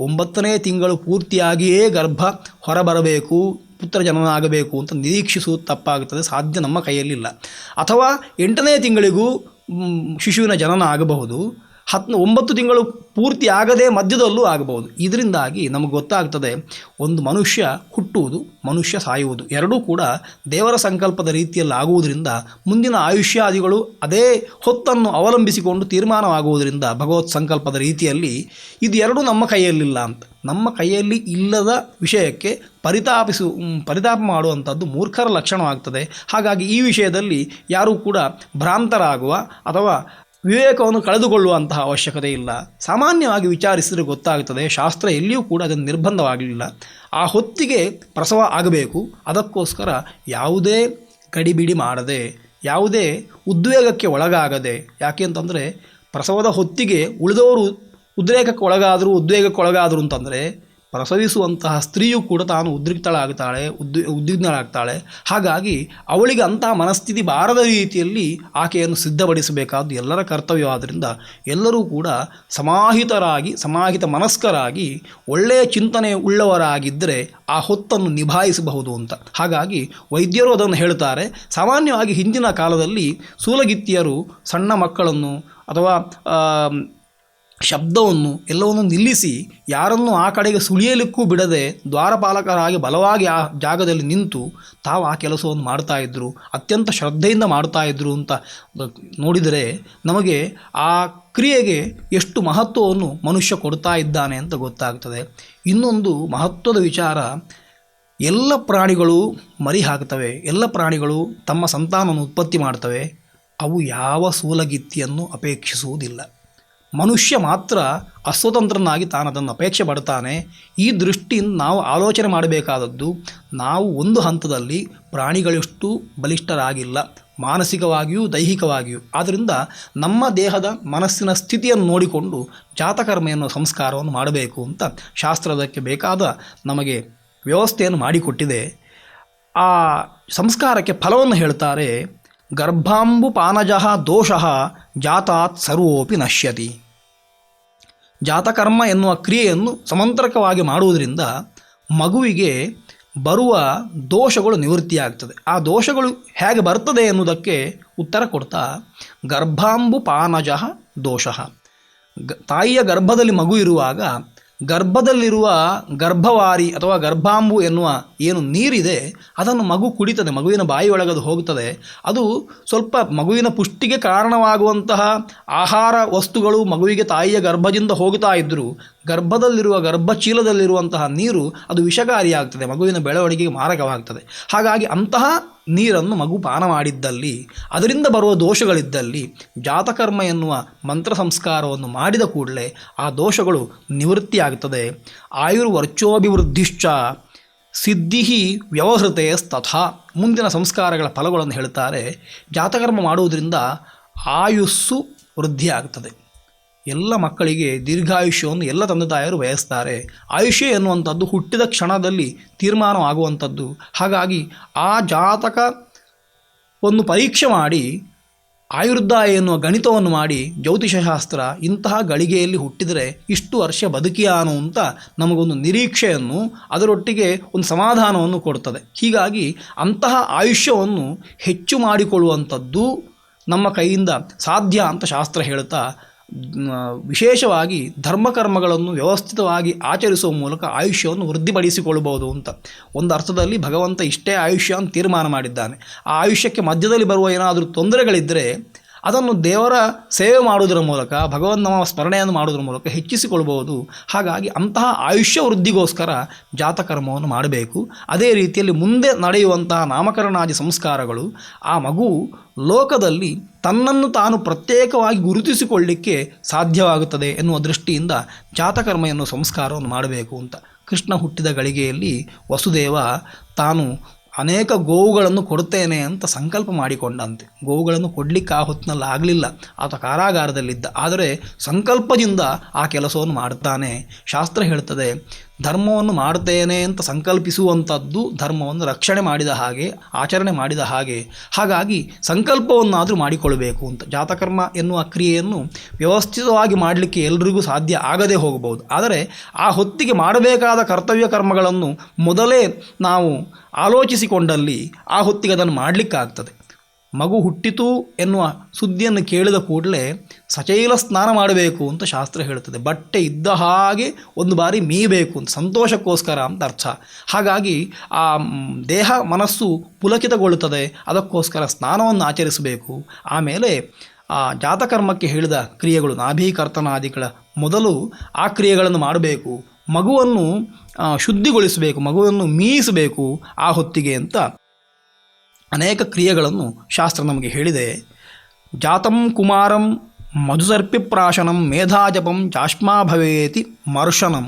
9ನೇ ತಿಂಗಳು ಪೂರ್ತಿಯಾಗಿಯೇ ಗರ್ಭ ಹೊರಬರಬೇಕು, ಪುತ್ರ ಜನನ ಆಗಬೇಕು ಅಂತ ನಿರೀಕ್ಷಿಸುವುದು ತಪ್ಪಾಗುತ್ತದೆ. ಸಾಧ್ಯ ನಮ್ಮ ಕೈಯಲ್ಲಿಲ್ಲ. ಅಥವಾ 8ನೇ ತಿಂಗಳಿಗೂ ಶಿಶುವಿನ ಜನನ ಆಗಬಹುದು. 9 ತಿಂಗಳು ಪೂರ್ತಿ ಆಗದೆ ಮಧ್ಯದಲ್ಲೂ ಆಗಬಹುದು. ಇದರಿಂದಾಗಿ ನಮಗೆ ಗೊತ್ತಾಗ್ತದೆ, ಒಂದು ಮನುಷ್ಯ ಹುಟ್ಟುವುದು, ಮನುಷ್ಯ ಸಾಯುವುದು ಎರಡೂ ಕೂಡ ದೇವರ ಸಂಕಲ್ಪದ ರೀತಿಯಲ್ಲಿ ಆಗುವುದರಿಂದ ಮುಂದಿನ ಆಯುಷ್ಯಾದಿಗಳು ಅದೇ ಹೊತ್ತನ್ನು ಅವಲಂಬಿಸಿಕೊಂಡು ತೀರ್ಮಾನವಾಗುವುದರಿಂದ ಭಗವತ್ ಸಂಕಲ್ಪದ ರೀತಿಯಲ್ಲಿ ಇದು ಎರಡೂ ನಮ್ಮ ಕೈಯಲ್ಲಿಲ್ಲ ಅಂತ. ನಮ್ಮ ಕೈಯಲ್ಲಿ ಇಲ್ಲದ ವಿಷಯಕ್ಕೆ ಪರಿತಾಪ ಮಾಡುವಂಥದ್ದು ಮೂರ್ಖರ ಲಕ್ಷಣವಾಗ್ತದೆ. ಹಾಗಾಗಿ ಈ ವಿಷಯದಲ್ಲಿ ಯಾರೂ ಕೂಡ ಭ್ರಾಂತರಾಗುವ ಅಥವಾ ವಿವೇಕವನ್ನು ಕಳೆದುಕೊಳ್ಳುವಂತಹ ಅವಶ್ಯಕತೆ ಇಲ್ಲ. ಸಾಮಾನ್ಯವಾಗಿ ವಿಚಾರಿಸಿದರೆ ಗೊತ್ತಾಗುತ್ತದೆ, ಶಾಸ್ತ್ರ ಎಲ್ಲಿಯೂ ಕೂಡ ಅದನ್ನು ನಿರ್ಬಂಧವಾಗಲಿಲ್ಲ. ಆ ಹೊತ್ತಿಗೆ ಪ್ರಸವ ಆಗಬೇಕು, ಅದಕ್ಕೋಸ್ಕರ ಯಾವುದೇ ಗಡಿಬಿಡಿ ಮಾಡದೆ, ಯಾವುದೇ ಉದ್ವೇಗಕ್ಕೆ ಒಳಗಾಗದೆ. ಯಾಕೆ ಅಂತಂದರೆ ಪ್ರಸವದ ಹೊತ್ತಿಗೆ ಉಳಿದವರು ಉದ್ರೇಕಕ್ಕೆ ಉದ್ವೇಗಕ್ಕೆ ಅಂತಂದರೆ ಪ್ರಸವಿಸುವಂತಹ ಸ್ತ್ರೀಯು ಕೂಡ ತಾನು ಉದ್ವಿಗ್ನಳಾಗ್ತಾಳೆ. ಹಾಗಾಗಿ ಅವಳಿಗೆ ಅಂತಹ ಮನಸ್ಥಿತಿ ಬಾರದ ರೀತಿಯಲ್ಲಿ ಆಕೆಯನ್ನು ಸಿದ್ಧಪಡಿಸಬೇಕಾದ್ದು ಎಲ್ಲರ ಕರ್ತವ್ಯವಾದ್ದರಿಂದ ಎಲ್ಲರೂ ಕೂಡ ಸಮಾಹಿತ ಮನಸ್ಕರಾಗಿ ಒಳ್ಳೆಯ ಚಿಂತನೆ ಉಳ್ಳವರಾಗಿದ್ದರೆ ಆ ಹೊತ್ತನ್ನು ನಿಭಾಯಿಸಬಹುದು ಅಂತ. ಹಾಗಾಗಿ ವೈದ್ಯರು ಅದನ್ನು ಹೇಳ್ತಾರೆ. ಸಾಮಾನ್ಯವಾಗಿ ಹಿಂದಿನ ಕಾಲದಲ್ಲಿ ಸೂಲಗಿತ್ತಿಯರು ಸಣ್ಣ ಮಕ್ಕಳನ್ನು ಅಥವಾ ಶಬ್ದವನ್ನು ಎಲ್ಲವನ್ನು ನಿಲ್ಲಿಸಿ ಯಾರನ್ನು ಆ ಕಡೆಗೆ ಸುಳಿಯಲಿಕ್ಕೂ ಬಿಡದೆ ದ್ವಾರಪಾಲಕರಾಗಿ ಬಲವಾಗಿ ಆ ಜಾಗದಲ್ಲಿ ನಿಂತು ತಾವು ಆ ಕೆಲಸವನ್ನು ಮಾಡ್ತಾಯಿದ್ರು, ಅತ್ಯಂತ ಶ್ರದ್ಧೆಯಿಂದ ಮಾಡ್ತಾಯಿದ್ರು ಅಂತ ನೋಡಿದರೆ ನಮಗೆ ಆ ಕ್ರಿಯೆಗೆ ಎಷ್ಟು ಮಹತ್ವವನ್ನು ಮನುಷ್ಯ ಕೊಡ್ತಾ ಇದ್ದಾನೆ ಅಂತ ಗೊತ್ತಾಗ್ತದೆ. ಇನ್ನೊಂದು ಮಹತ್ವದ ವಿಚಾರ, ಎಲ್ಲ ಪ್ರಾಣಿಗಳು ಮರಿ ಹಾಕ್ತವೆ, ಎಲ್ಲ ಪ್ರಾಣಿಗಳು ತಮ್ಮ ಸಂತಾನವನ್ನು ಉತ್ಪತ್ತಿ ಮಾಡ್ತವೆ. ಅವು ಯಾವ ಸೂಲಗಿತ್ತಿಯನ್ನು ಅಪೇಕ್ಷಿಸುವುದಿಲ್ಲ. ಮನುಷ್ಯ ಮಾತ್ರ ಅಸ್ವತಂತ್ರನಾಗಿ ತಾನದನ್ನು ಅಪೇಕ್ಷೆ ಪಡ್ತಾನೆ. ಈ ದೃಷ್ಟಿಯಿಂದ ನಾವು ಆಲೋಚನೆ ಮಾಡಬೇಕಾದದ್ದು, ನಾವು ಒಂದು ಹಂತದಲ್ಲಿ ಪ್ರಾಣಿಗಳಷ್ಟು ಬಲಿಷ್ಠರಾಗಿಲ್ಲ, ಮಾನಸಿಕವಾಗಿಯೂ ದೈಹಿಕವಾಗಿಯೂ. ಆದ್ದರಿಂದ ನಮ್ಮ ದೇಹದ ಮನಸ್ಸಿನ ಸ್ಥಿತಿಯನ್ನು ನೋಡಿಕೊಂಡು ಜಾತಕರ್ಮ ಎನ್ನುವ ಸಂಸ್ಕಾರವನ್ನು ಮಾಡಬೇಕು ಅಂತ ಶಾಸ್ತ್ರದಕ್ಕೆ ಬೇಕಾದ ನಮಗೆ ವ್ಯವಸ್ಥೆಯನ್ನು ಮಾಡಿಕೊಟ್ಟಿದೆ. ಆ ಸಂಸ್ಕಾರಕ್ಕೆ ಫಲವನ್ನು ಹೇಳ್ತಾರೆ, ಗರ್ಭಾಂಬು ಪಾನಜಃ ದೋಷಃ ಜಾತಾತ್ ಸರ್ವೋಪಿ ನಶ್ಯತಿ. ಜಾತಕರ್ಮ ಎನ್ನುವ ಕ್ರಿಯೆಯನ್ನು ಸಮಂತ್ರಕವಾಗಿ ಮಾಡುವುದರಿಂದ ಮಗುವಿಗೆ ಬರುವ ದೋಷಗಳು ನಿವೃತ್ತಿಯಾಗ್ತದೆ. ಆ ದೋಷಗಳು ಹೇಗೆ ಬರ್ತದೆ ಎನ್ನುವುದಕ್ಕೆ ಉತ್ತರ ಕೊಡ್ತಾ, ಗರ್ಭಾಂಬು ಪಾನಜಃ ದೋಷಃ. ತಾಯಿಯ ಗರ್ಭದಲ್ಲಿ ಮಗು ಇರುವಾಗ ಗರ್ಭದಲ್ಲಿರುವ ಗರ್ಭವಾರಿ ಅಥವಾ ಗರ್ಭಾಂಬು ಎನ್ನುವ ಏನು ನೀರಿದೆ ಅದನ್ನು ಮಗು ಕುಡಿತದೆ, ಮಗುವಿನ ಬಾಯಿಯೊಳಗದು ಹೋಗುತ್ತದೆ. ಅದು ಸ್ವಲ್ಪ ಮಗುವಿನ ಪುಷ್ಟಿಗೆ ಕಾರಣವಾಗುವಂತಹ ಆಹಾರ ವಸ್ತುಗಳು ಮಗುವಿಗೆ ತಾಯಿಯ ಗರ್ಭದಿಂದ ಹೋಗ್ತಾ ಇದ್ದರೂ ಗರ್ಭದಲ್ಲಿರುವ ಗರ್ಭಚೀಲದಲ್ಲಿರುವಂತಹ ನೀರು ಅದು ವಿಷಕಾರಿಯಾಗ್ತದೆ, ಮಗುವಿನ ಬೆಳವಣಿಗೆಗೆ ಮಾರಕವಾಗ್ತದೆ. ಹಾಗಾಗಿ ಅಂತಹ ನೀರನ್ನು ಮಗು ಪಾನ ಮಾಡಿದ್ದಲ್ಲಿ, ಅದರಿಂದ ಬರುವ ದೋಷಗಳಿದ್ದಲ್ಲಿ ಜಾತಕರ್ಮ ಎನ್ನುವ ಮಂತ್ರ ಸಂಸ್ಕಾರವನ್ನು ಮಾಡಿದ ಕೂಡಲೇ ಆ ದೋಷಗಳು ನಿವೃತ್ತಿಯಾಗುತ್ತದೆ. ಆಯುರ್ವರ್ಚೋಭಿವೃದ್ಧಿಶ್ಚ ಸಿದ್ಧಿ ವ್ಯವಹೃತೆ ತಥಾ. ಮುಂದಿನ ಸಂಸ್ಕಾರಗಳ ಫಲಗಳನ್ನು ಹೇಳ್ತಾರೆ. ಜಾತಕರ್ಮ ಮಾಡುವುದರಿಂದ ಆಯುಸ್ಸು ವೃದ್ಧಿಯಾಗುತ್ತದೆ. ಎಲ್ಲ ಮಕ್ಕಳಿಗೆ ದೀರ್ಘಾಯುಷ್ಯವನ್ನು ಎಲ್ಲ ತಂದೆ ತಾಯರು ಬಯಸ್ತಾರೆ. ಆಯುಷ್ಯ ಎನ್ನುವಂಥದ್ದು ಹುಟ್ಟಿದ ಕ್ಷಣದಲ್ಲಿ ತೀರ್ಮಾನವಾಗುವಂಥದ್ದು. ಹಾಗಾಗಿ ಆ ಜಾತಕವನ್ನು ಪರೀಕ್ಷೆ ಮಾಡಿ ಆಯುರ್ದಾಯ ಎನ್ನುವ ಗಣಿತವನ್ನು ಮಾಡಿ ಜ್ಯೋತಿಷಶಾಸ್ತ್ರ ಇಂತಹ ಗಳಿಗೆಯಲ್ಲಿ ಹುಟ್ಟಿದರೆ ಇಷ್ಟು ವರ್ಷ ಬದುಕಿಯಾನು ಅಂತ ನಮಗೊಂದು ನಿರೀಕ್ಷೆಯನ್ನು, ಅದರೊಟ್ಟಿಗೆ ಒಂದು ಸಮಾಧಾನವನ್ನು ಕೊಡ್ತದೆ. ಹೀಗಾಗಿ ಅಂತಹ ಆಯುಷ್ಯವನ್ನು ಹೆಚ್ಚು ಮಾಡಿಕೊಳ್ಳುವಂಥದ್ದು ನಮ್ಮ ಕೈಯಿಂದ ಸಾಧ್ಯ ಅಂತ ಶಾಸ್ತ್ರ ಹೇಳ್ತಾ, ವಿಶೇಷವಾಗಿ ಧರ್ಮಕರ್ಮಗಳನ್ನು ವ್ಯವಸ್ಥಿತವಾಗಿ ಆಚರಿಸುವ ಮೂಲಕ ಆಯುಷ್ಯವನ್ನು ವೃದ್ಧಿಪಡಿಸಿಕೊಳ್ಳಬಹುದು ಅಂತ. ಒಂದು ಅರ್ಥದಲ್ಲಿ ಭಗವಂತ ಇಷ್ಟೇ ಆಯುಷ್ಯ ಅಂತ ತೀರ್ಮಾನ ಮಾಡಿದ್ದಾನೆ. ಆ ಆಯುಷ್ಯಕ್ಕೆ ಮಧ್ಯದಲ್ಲಿ ಬರುವ ಏನಾದರೂ ತೊಂದರೆಗಳಿದ್ದರೆ ಅದನ್ನು ದೇವರ ಸೇವೆ ಮಾಡುವುದರ ಮೂಲಕ, ಭಗವನ್ನಾಮ ಸ್ಮರಣೆಯನ್ನು ಮಾಡುವುದರ ಮೂಲಕ ಹೆಚ್ಚಿಸಿಕೊಳ್ಬಹುದು. ಹಾಗಾಗಿ ಅಂತಹ ಆಯುಷ್ಯ ವೃದ್ಧಿಗೋಸ್ಕರ ಜಾತಕರ್ಮವನ್ನು ಮಾಡಬೇಕು. ಅದೇ ರೀತಿಯಲ್ಲಿ ಮುಂದೆ ನಡೆಯುವಂತಹ ನಾಮಕರಣಾದಿ ಸಂಸ್ಕಾರಗಳು ಆ ಮಗು ಲೋಕದಲ್ಲಿ ತನ್ನನ್ನು ತಾನು ಪ್ರತ್ಯೇಕವಾಗಿ ಗುರುತಿಸಿಕೊಳ್ಳಲಿಕ್ಕೆ ಸಾಧ್ಯವಾಗುತ್ತದೆ ಎನ್ನುವ ದೃಷ್ಟಿಯಿಂದ ಜಾತಕರ್ಮ ಎನ್ನುವ ಸಂಸ್ಕಾರವನ್ನು ಮಾಡಬೇಕು ಅಂತ. ಕೃಷ್ಣ ಹುಟ್ಟಿದ ಗಳಿಗೆಯಲ್ಲಿ ವಸುದೇವ ತಾನು ಅನೇಕ ಗೋವುಗಳನ್ನು ಕೊಡುತ್ತೇನೆ ಅಂತ ಸಂಕಲ್ಪ ಮಾಡಿಕೊಂಡಂತೆ. ಗೋವುಗಳನ್ನು ಕೊಡಲಿಕ್ಕೆ ಆ ಹೊತ್ತಿನಲ್ಲಿ ಆಗಲಿಲ್ಲ, ಆತ ಕಾರಾಗಾರದಲ್ಲಿದ್ದ. ಆದರೆ ಸಂಕಲ್ಪದಿಂದ ಆ ಕೆಲಸವನ್ನು ಮಾಡುತ್ತಾನೆ. ಶಾಸ್ತ್ರ ಹೇಳ್ತದೆ, ಧರ್ಮವನ್ನು ಮಾಡುತ್ತೇನೆ ಅಂತ ಸಂಕಲ್ಪಿಸುವಂಥದ್ದು ಧರ್ಮವನ್ನು ರಕ್ಷಣೆ ಮಾಡಿದ ಹಾಗೆ, ಆಚರಣೆ ಮಾಡಿದ ಹಾಗೆ. ಹಾಗಾಗಿ ಸಂಕಲ್ಪವನ್ನಾದರೂ ಮಾಡಿಕೊಳ್ಳಬೇಕು ಅಂತ. ಜಾತಕರ್ಮ ಎನ್ನುವ ಕ್ರಿಯೆಯನ್ನು ವ್ಯವಸ್ಥಿತವಾಗಿ ಮಾಡಲಿಕ್ಕೆ ಎಲ್ರಿಗೂ ಸಾಧ್ಯ ಆಗದೇ ಹೋಗಬಹುದು. ಆದರೆ ಆ ಹೊತ್ತಿಗೆ ಮಾಡಬೇಕಾದ ಕರ್ತವ್ಯ ಕರ್ಮಗಳನ್ನು ಮೊದಲೇ ನಾವು ಆಲೋಚಿಸಿಕೊಂಡಲ್ಲಿ ಆ ಹೊತ್ತಿಗೆ ಅದನ್ನು ಮಾಡಲಿಕ್ಕಾಗ್ತದೆ. ಮಗು ಹುಟ್ಟಿತು ಎನ್ನುವ ಸುದ್ದಿಯನ್ನು ಕೇಳಿದ ಕೂಡಲೇ ಸಚೈಲ ಸ್ನಾನ ಮಾಡಬೇಕು ಅಂತ ಶಾಸ್ತ್ರ ಹೇಳುತ್ತದೆ. ಬಟ್ಟೆ ಇದ್ದ ಹಾಗೆ ಒಂದು ಬಾರಿ ಮೀಯಬೇಕು ಅಂತ, ಸಂತೋಷಕ್ಕೋಸ್ಕರ ಅಂತ ಅರ್ಥ. ಹಾಗಾಗಿ ಆ ದೇಹ ಮನಸ್ಸು ಪುಲಕಿತಗೊಳ್ಳುತ್ತದೆ, ಅದಕ್ಕೋಸ್ಕರ ಸ್ನಾನವನ್ನು ಆಚರಿಸಬೇಕು. ಆಮೇಲೆ ಆ ಜಾತಕರ್ಮಕ್ಕೆ ಹೇಳಿದ ಕ್ರಿಯೆಗಳು ನಾಭೀಕರ್ತನಾದಿಗಳ ಮೊದಲು ಆ ಕ್ರಿಯೆಗಳನ್ನು ಮಾಡಬೇಕು. ಮಗುವನ್ನು ಶುದ್ಧಿಗೊಳಿಸಬೇಕು, ಮಗುವನ್ನು ಮೀಸಬೇಕು ಆ ಹೊತ್ತಿಗೆ ಅಂತ ಅನೇಕ ಕ್ರಿಯೆಗಳನ್ನು ಶಾಸ್ತ್ರ ನಮಗೆ ಹೇಳಿದೆ. ಜಾತಂ ಕುಮಾರಂ ಮಧುಸರ್ಪಿಪ್ರಾಶನಂ ಮೇಧಾಜಪಂ ಚಾಷ್ಮಾ ಭವೇತಿ ಮರ್ಶನಂ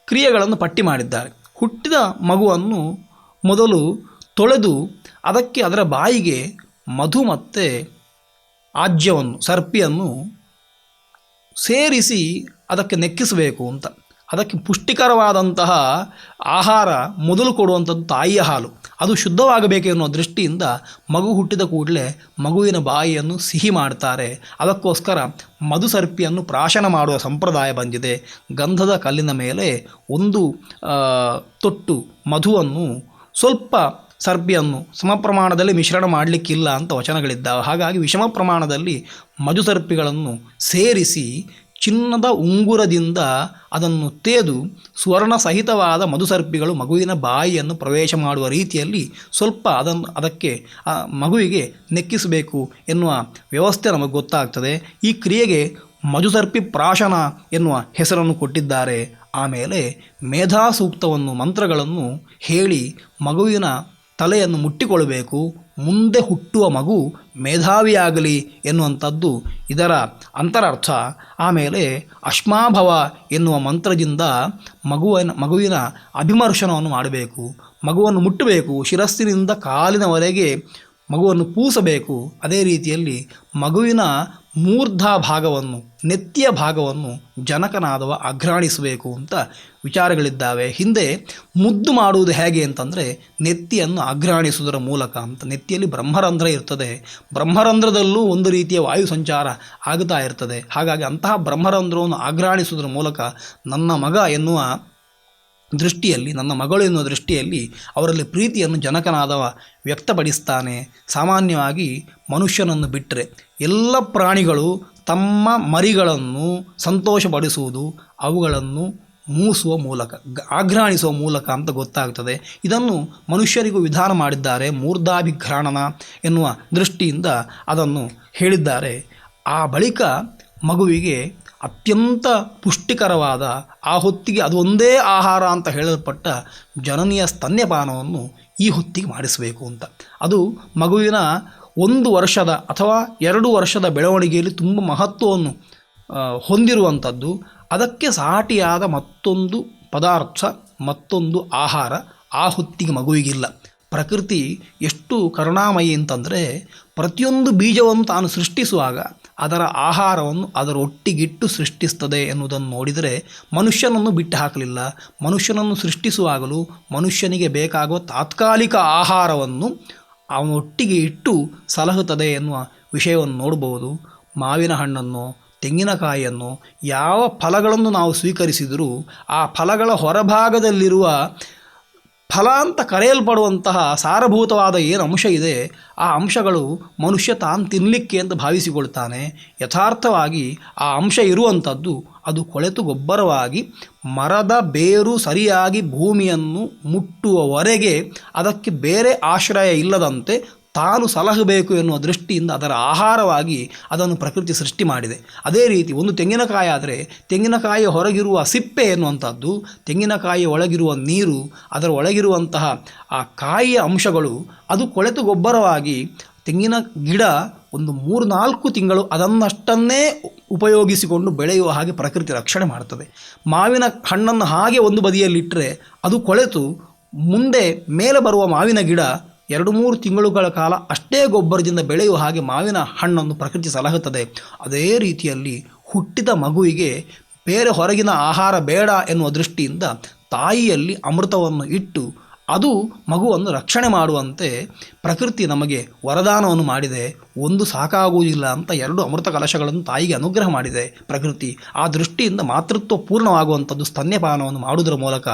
ಕ್ರಿಯೆಗಳನ್ನು ಪಟ್ಟಿ ಮಾಡಿದ್ದಾರೆ. ಹುಟ್ಟಿದ ಮಗುವನ್ನು ಮೊದಲು ತೊಳೆದು ಅದಕ್ಕೆ ಅದರ ಬಾಯಿಗೆ ಮಧು ಮತ್ತು ಆಜ್ಯವನ್ನು ಸರ್ಪಿಯನ್ನು ಸೇರಿಸಿ ಅದಕ್ಕೆ ನೆಕ್ಕಿಸಬೇಕು ಅಂತ. ಅದಕ್ಕೆ ಪುಷ್ಟಿಕರವಾದಂತಹ ಆಹಾರ ಮೊದಲು ಕೊಡುವಂಥದ್ದು ತಾಯಿಯ ಹಾಲು, ಅದು ಶುದ್ಧವಾಗಬೇಕು ಎನ್ನುವ ದೃಷ್ಟಿಯಿಂದ ಮಗು ಹುಟ್ಟಿದ ಕೂಡಲೇ ಮಗುವಿನ ಬಾಯಿಯನ್ನು ಸಿಹಿ ಮಾಡ್ತಾರೆ. ಅದಕ್ಕೋಸ್ಕರ ಮಧುಸರ್ಪಿಯನ್ನು ಪ್ರಾಶನ ಮಾಡುವ ಸಂಪ್ರದಾಯ ಬಂದಿದೆ. ಗಂಧದ ಕಲ್ಲಿನ ಮೇಲೆ ಒಂದು ತೊಟ್ಟು ಮಧುವನ್ನು, ಸ್ವಲ್ಪ ಸರ್ಪಿಯನ್ನು ಸಮ ಪ್ರಮಾಣದಲ್ಲಿ ಮಿಶ್ರಣ ಮಾಡಲಿಕ್ಕಿಲ್ಲ ಅಂತ ವಚನಗಳಿದ್ದಾವೆ. ಹಾಗಾಗಿ ವಿಷಮ ಪ್ರಮಾಣದಲ್ಲಿ ಮಧುಸರ್ಪಿಗಳನ್ನು ಸೇರಿಸಿ ಚಿನ್ನದ ಉಂಗುರದಿಂದ ಅದನ್ನು ತೇದು ಸ್ವರ್ಣ ಸಹಿತವಾದ ಮಧುಸರ್ಪಿಗಳು ಮಗುವಿನ ಬಾಯಿಯನ್ನು ಪ್ರವೇಶ ಮಾಡುವ ರೀತಿಯಲ್ಲಿ ಸ್ವಲ್ಪ ಅದಕ್ಕೆ ಮಗುವಿಗೆ ನೆಕ್ಕಿಸಬೇಕು ಎನ್ನುವ ವ್ಯವಸ್ಥೆ ನಮಗೆ ಗೊತ್ತಾಗ್ತದೆ. ಈ ಕ್ರಿಯೆಗೆ ಮಧುಸರ್ಪಿ ಪ್ರಾಶನ ಎನ್ನುವ ಹೆಸರನ್ನು ಕೊಟ್ಟಿದ್ದಾರೆ. ಆಮೇಲೆ ಮೇಧಾ ಸೂಕ್ತವನ್ನು, ಮಂತ್ರಗಳನ್ನು ಹೇಳಿ ಮಗುವಿನ ತಲೆಯನ್ನು ಮುಟ್ಟಿಕೊಳ್ಳಬೇಕು. ಮುಂದೆ ಹುಟ್ಟುವ ಮಗು ಮೇಧಾವಿಯಾಗಲಿ ಎನ್ನುವಂಥದ್ದು ಇದರ ಅಂತರರ್ಥ. ಆಮೇಲೆ ಅಶ್ಮಾಭವ ಎನ್ನುವ ಮಂತ್ರದಿಂದ ಮಗುವಿನ ಅಭಿಮರ್ಶನವನ್ನು ಮಾಡಬೇಕು. ಮಗುವನ್ನು ಮುಟ್ಟಬೇಕು, ಶಿರಸ್ಸಿನಿಂದ ಕಾಲಿನವರೆಗೆ ಮಗುವನ್ನು ಪೂಸಬೇಕು. ಅದೇ ರೀತಿಯಲ್ಲಿ ಮಗುವಿನ ಮೂರ್ಧ ಭಾಗವನ್ನು, ನೆತ್ತಿಯ ಭಾಗವನ್ನು ಜನಕನಾದವ ಅಘ್ರಾಣಿಸಬೇಕು ಅಂತ ವಿಚಾರಗಳಿದ್ದಾವೆ. ಹಿಂದೆ ಮುದ್ದು ಮಾಡುವುದು ಹೇಗೆ ಅಂತಂದರೆ ನೆತ್ತಿಯನ್ನು ಅಘ್ರಾಣಿಸುವುದರ ಮೂಲಕ ಅಂತ. ನೆತ್ತಿಯಲ್ಲಿ ಬ್ರಹ್ಮರಂಧ್ರ ಇರ್ತದೆ, ಬ್ರಹ್ಮರಂಧ್ರದಲ್ಲೂ ಒಂದು ರೀತಿಯ ವಾಯು ಸಂಚಾರ ಆಗುತ್ತಾ ಇರ್ತದೆ. ಹಾಗಾಗಿ ಅಂತಹ ಬ್ರಹ್ಮರಂಧ್ರವನ್ನು ಅಘ್ರಾಣಿಸುವುದರ ಮೂಲಕ ನನ್ನ ಮಗ ಎನ್ನುವ ದೃಷ್ಟಿಯಲ್ಲಿ, ನನ್ನ ಮಗಳು ಎನ್ನುವ ದೃಷ್ಟಿಯಲ್ಲಿ ಅವರಲ್ಲಿ ಪ್ರೀತಿಯನ್ನು ಜನಕನಾದವ ವ್ಯಕ್ತಪಡಿಸ್ತಾನೆ. ಸಾಮಾನ್ಯವಾಗಿ ಮನುಷ್ಯನನ್ನು ಬಿಟ್ಟರೆ ಎಲ್ಲ ಪ್ರಾಣಿಗಳು ತಮ್ಮ ಮರಿಗಳನ್ನು ಸಂತೋಷಪಡಿಸುವುದು ಅವುಗಳನ್ನು ಮೂಸುವ ಮೂಲಕ, ಆಘ್ರಾಣಿಸುವ ಮೂಲಕ ಅಂತ ಗೊತ್ತಾಗ್ತದೆ. ಇದನ್ನು ಮನುಷ್ಯರಿಗೂ ವಿಧಾನ ಮಾಡಿದ್ದಾರೆ. ಮೂರ್ಧಾಭಿಘ್ರಾಣನ ಎನ್ನುವ ದೃಷ್ಟಿಯಿಂದ ಅದನ್ನು ಹೇಳಿದ್ದಾರೆ. ಆ ಬಳಿಕ ಮಗುವಿಗೆ ಅತ್ಯಂತ ಪುಷ್ಟಿಕರವಾದ, ಆ ಹೊತ್ತಿಗೆ ಅದು ಒಂದೇ ಆಹಾರ ಅಂತ ಹೇಳಲ್ಪಟ್ಟ ಜನನಿಯ ಸ್ತನ್ಯಪಾನವನ್ನು ಈ ಹೊತ್ತಿಗೆ ಮಾಡಿಸಬೇಕು ಅಂತ. ಅದು ಮಗುವಿನ 1 ವರ್ಷದ ಅಥವಾ 2 ವರ್ಷದ ಬೆಳವಣಿಗೆಯಲ್ಲಿ ತುಂಬ ಮಹತ್ವವನ್ನು ಹೊಂದಿರುವಂಥದ್ದು. ಅದಕ್ಕೆ ಸಾಟಿಯಾದ ಮತ್ತೊಂದು ಪದಾರ್ಥ, ಮತ್ತೊಂದು ಆಹಾರ ಆ ಹೊತ್ತಿಗೆ ಮಗುವಿಗಿಲ್ಲ. ಪ್ರಕೃತಿ ಎಷ್ಟು ಕರುಣಾಮಯಿ ಅಂತಂದರೆ, ಪ್ರತಿಯೊಂದು ಬೀಜವನ್ನು ತಾನು ಸೃಷ್ಟಿಸುವಾಗ ಅದರ ಆಹಾರವನ್ನು ಅದರ ಒಟ್ಟಿಗಿಟ್ಟು ಸೃಷ್ಟಿಸ್ತದೆ ಎನ್ನುವುದನ್ನು ನೋಡಿದರೆ ಮನುಷ್ಯನನ್ನು ಬಿಟ್ಟು ಹಾಕಲಿಲ್ಲ. ಮನುಷ್ಯನನ್ನು ಸೃಷ್ಟಿಸುವಾಗಲೂ ಮನುಷ್ಯನಿಗೆ ಬೇಕಾಗುವ ತಾತ್ಕಾಲಿಕ ಆಹಾರವನ್ನು ಅವನೊಟ್ಟಿಗೆ ಇಟ್ಟು ಸಲಹುತ್ತದೆ ಎನ್ನುವ ವಿಷಯವನ್ನು ನೋಡಬಹುದು. ಮಾವಿನ ಹಣ್ಣನ್ನು, ತೆಂಗಿನಕಾಯಿಯನ್ನು, ಯಾವ ಫಲಗಳನ್ನು ನಾವು ಸ್ವೀಕರಿಸಿದರೂ ಆ ಫಲಗಳ ಹೊರಭಾಗದಲ್ಲಿರುವ ಫಲ ಅಂತ ಕರೆಯಲ್ಪಡುವಂತಹ ಸಾರಭೂತವಾದ ಏನು ಅಂಶ ಇದೆ, ಆ ಅಂಶಗಳು ಮನುಷ್ಯ ತಾನು ತಿನ್ನಲಿಕ್ಕೆ ಅಂತ ಭಾವಿಸಿಕೊಳ್ತಾನೆ. ಯಥಾರ್ಥವಾಗಿ ಆ ಅಂಶ ಇರುವಂಥದ್ದು ಅದು ಕೊಳೆತು ಗೊಬ್ಬರವಾಗಿ ಮರದ ಬೇರು ಸರಿಯಾಗಿ ಭೂಮಿಯನ್ನು ಮುಟ್ಟುವವರೆಗೆ ಅದಕ್ಕೆ ಬೇರೆ ಆಶ್ರಯ ಇಲ್ಲದಂತೆ ತಾನು ಸಲಹಬೇಕು ಎನ್ನುವ ದೃಷ್ಟಿಯಿಂದ ಅದರ ಆಹಾರವಾಗಿ ಅದನ್ನು ಪ್ರಕೃತಿ ಸೃಷ್ಟಿ ಮಾಡಿದೆ. ಅದೇ ರೀತಿ ಒಂದು ತೆಂಗಿನಕಾಯಿ ಆದರೆ ತೆಂಗಿನಕಾಯಿಯ ಹೊರಗಿರುವ ಸಿಪ್ಪೆ ಎನ್ನುವಂಥದ್ದು, ತೆಂಗಿನಕಾಯಿಯ ಒಳಗಿರುವ ನೀರು, ಅದರ ಒಳಗಿರುವಂತಹ ಆ ಕಾಯಿಯ ಅಂಶಗಳು ಅದು ಕೊಳೆತು ಗೊಬ್ಬರವಾಗಿ ತೆಂಗಿನ ಗಿಡ ಒಂದು 3-4 ತಿಂಗಳು ಅದನ್ನಷ್ಟನ್ನೇ ಉಪಯೋಗಿಸಿಕೊಂಡು ಬೆಳೆಯುವ ಹಾಗೆ ಪ್ರಕೃತಿ ರಕ್ಷಣೆ ಮಾಡ್ತದೆ. ಮಾವಿನ ಹಣ್ಣನ್ನು ಹಾಗೆ ಒಂದು ಬದಿಯಲ್ಲಿಟ್ಟರೆ ಅದು ಕೊಳೆತು ಮುಂದೆ ಮೇಲೆ ಬರುವ ಮಾವಿನ ಗಿಡ 2-3 ತಿಂಗಳುಗಳ ಕಾಲ ಅಷ್ಟೇ ಗೊಬ್ಬರದಿಂದ ಬೆಳೆಯುವ ಹಾಗೆ ಮಾವಿನ ಹಣ್ಣನ್ನು ಪ್ರಕೃತಿ ಸಲಹುತ್ತದೆ. ಅದೇ ರೀತಿಯಲ್ಲಿ ಹುಟ್ಟಿದ ಮಗುವಿಗೆ ಬೇರೆ ಹೊರಗಿನ ಆಹಾರ ಬೇಡ ಎನ್ನುವ ದೃಷ್ಟಿಯಿಂದ ತಾಯಿಯಲ್ಲಿ ಅಮೃತವನ್ನು ಇಟ್ಟು ಅದು ಮಗುವನ್ನು ರಕ್ಷಣೆ ಮಾಡುವಂತೆ ಪ್ರಕೃತಿ ನಮಗೆ ವರದಾನವನ್ನು ಮಾಡಿದೆ. ಒಂದು ಸಾಕಾಗುವುದಿಲ್ಲ ಅಂತ 2 ಅಮೃತ ಕಲಶಗಳನ್ನು ತಾಯಿಗೆ ಅನುಗ್ರಹ ಮಾಡಿದೆ ಪ್ರಕೃತಿ. ಆ ದೃಷ್ಟಿಯಿಂದ ಮಾತೃತ್ವ ಪೂರ್ಣವಾಗುವಂಥದ್ದು ಸ್ತನ್ಯಪಾನವನ್ನು ಮಾಡುವುದರ ಮೂಲಕ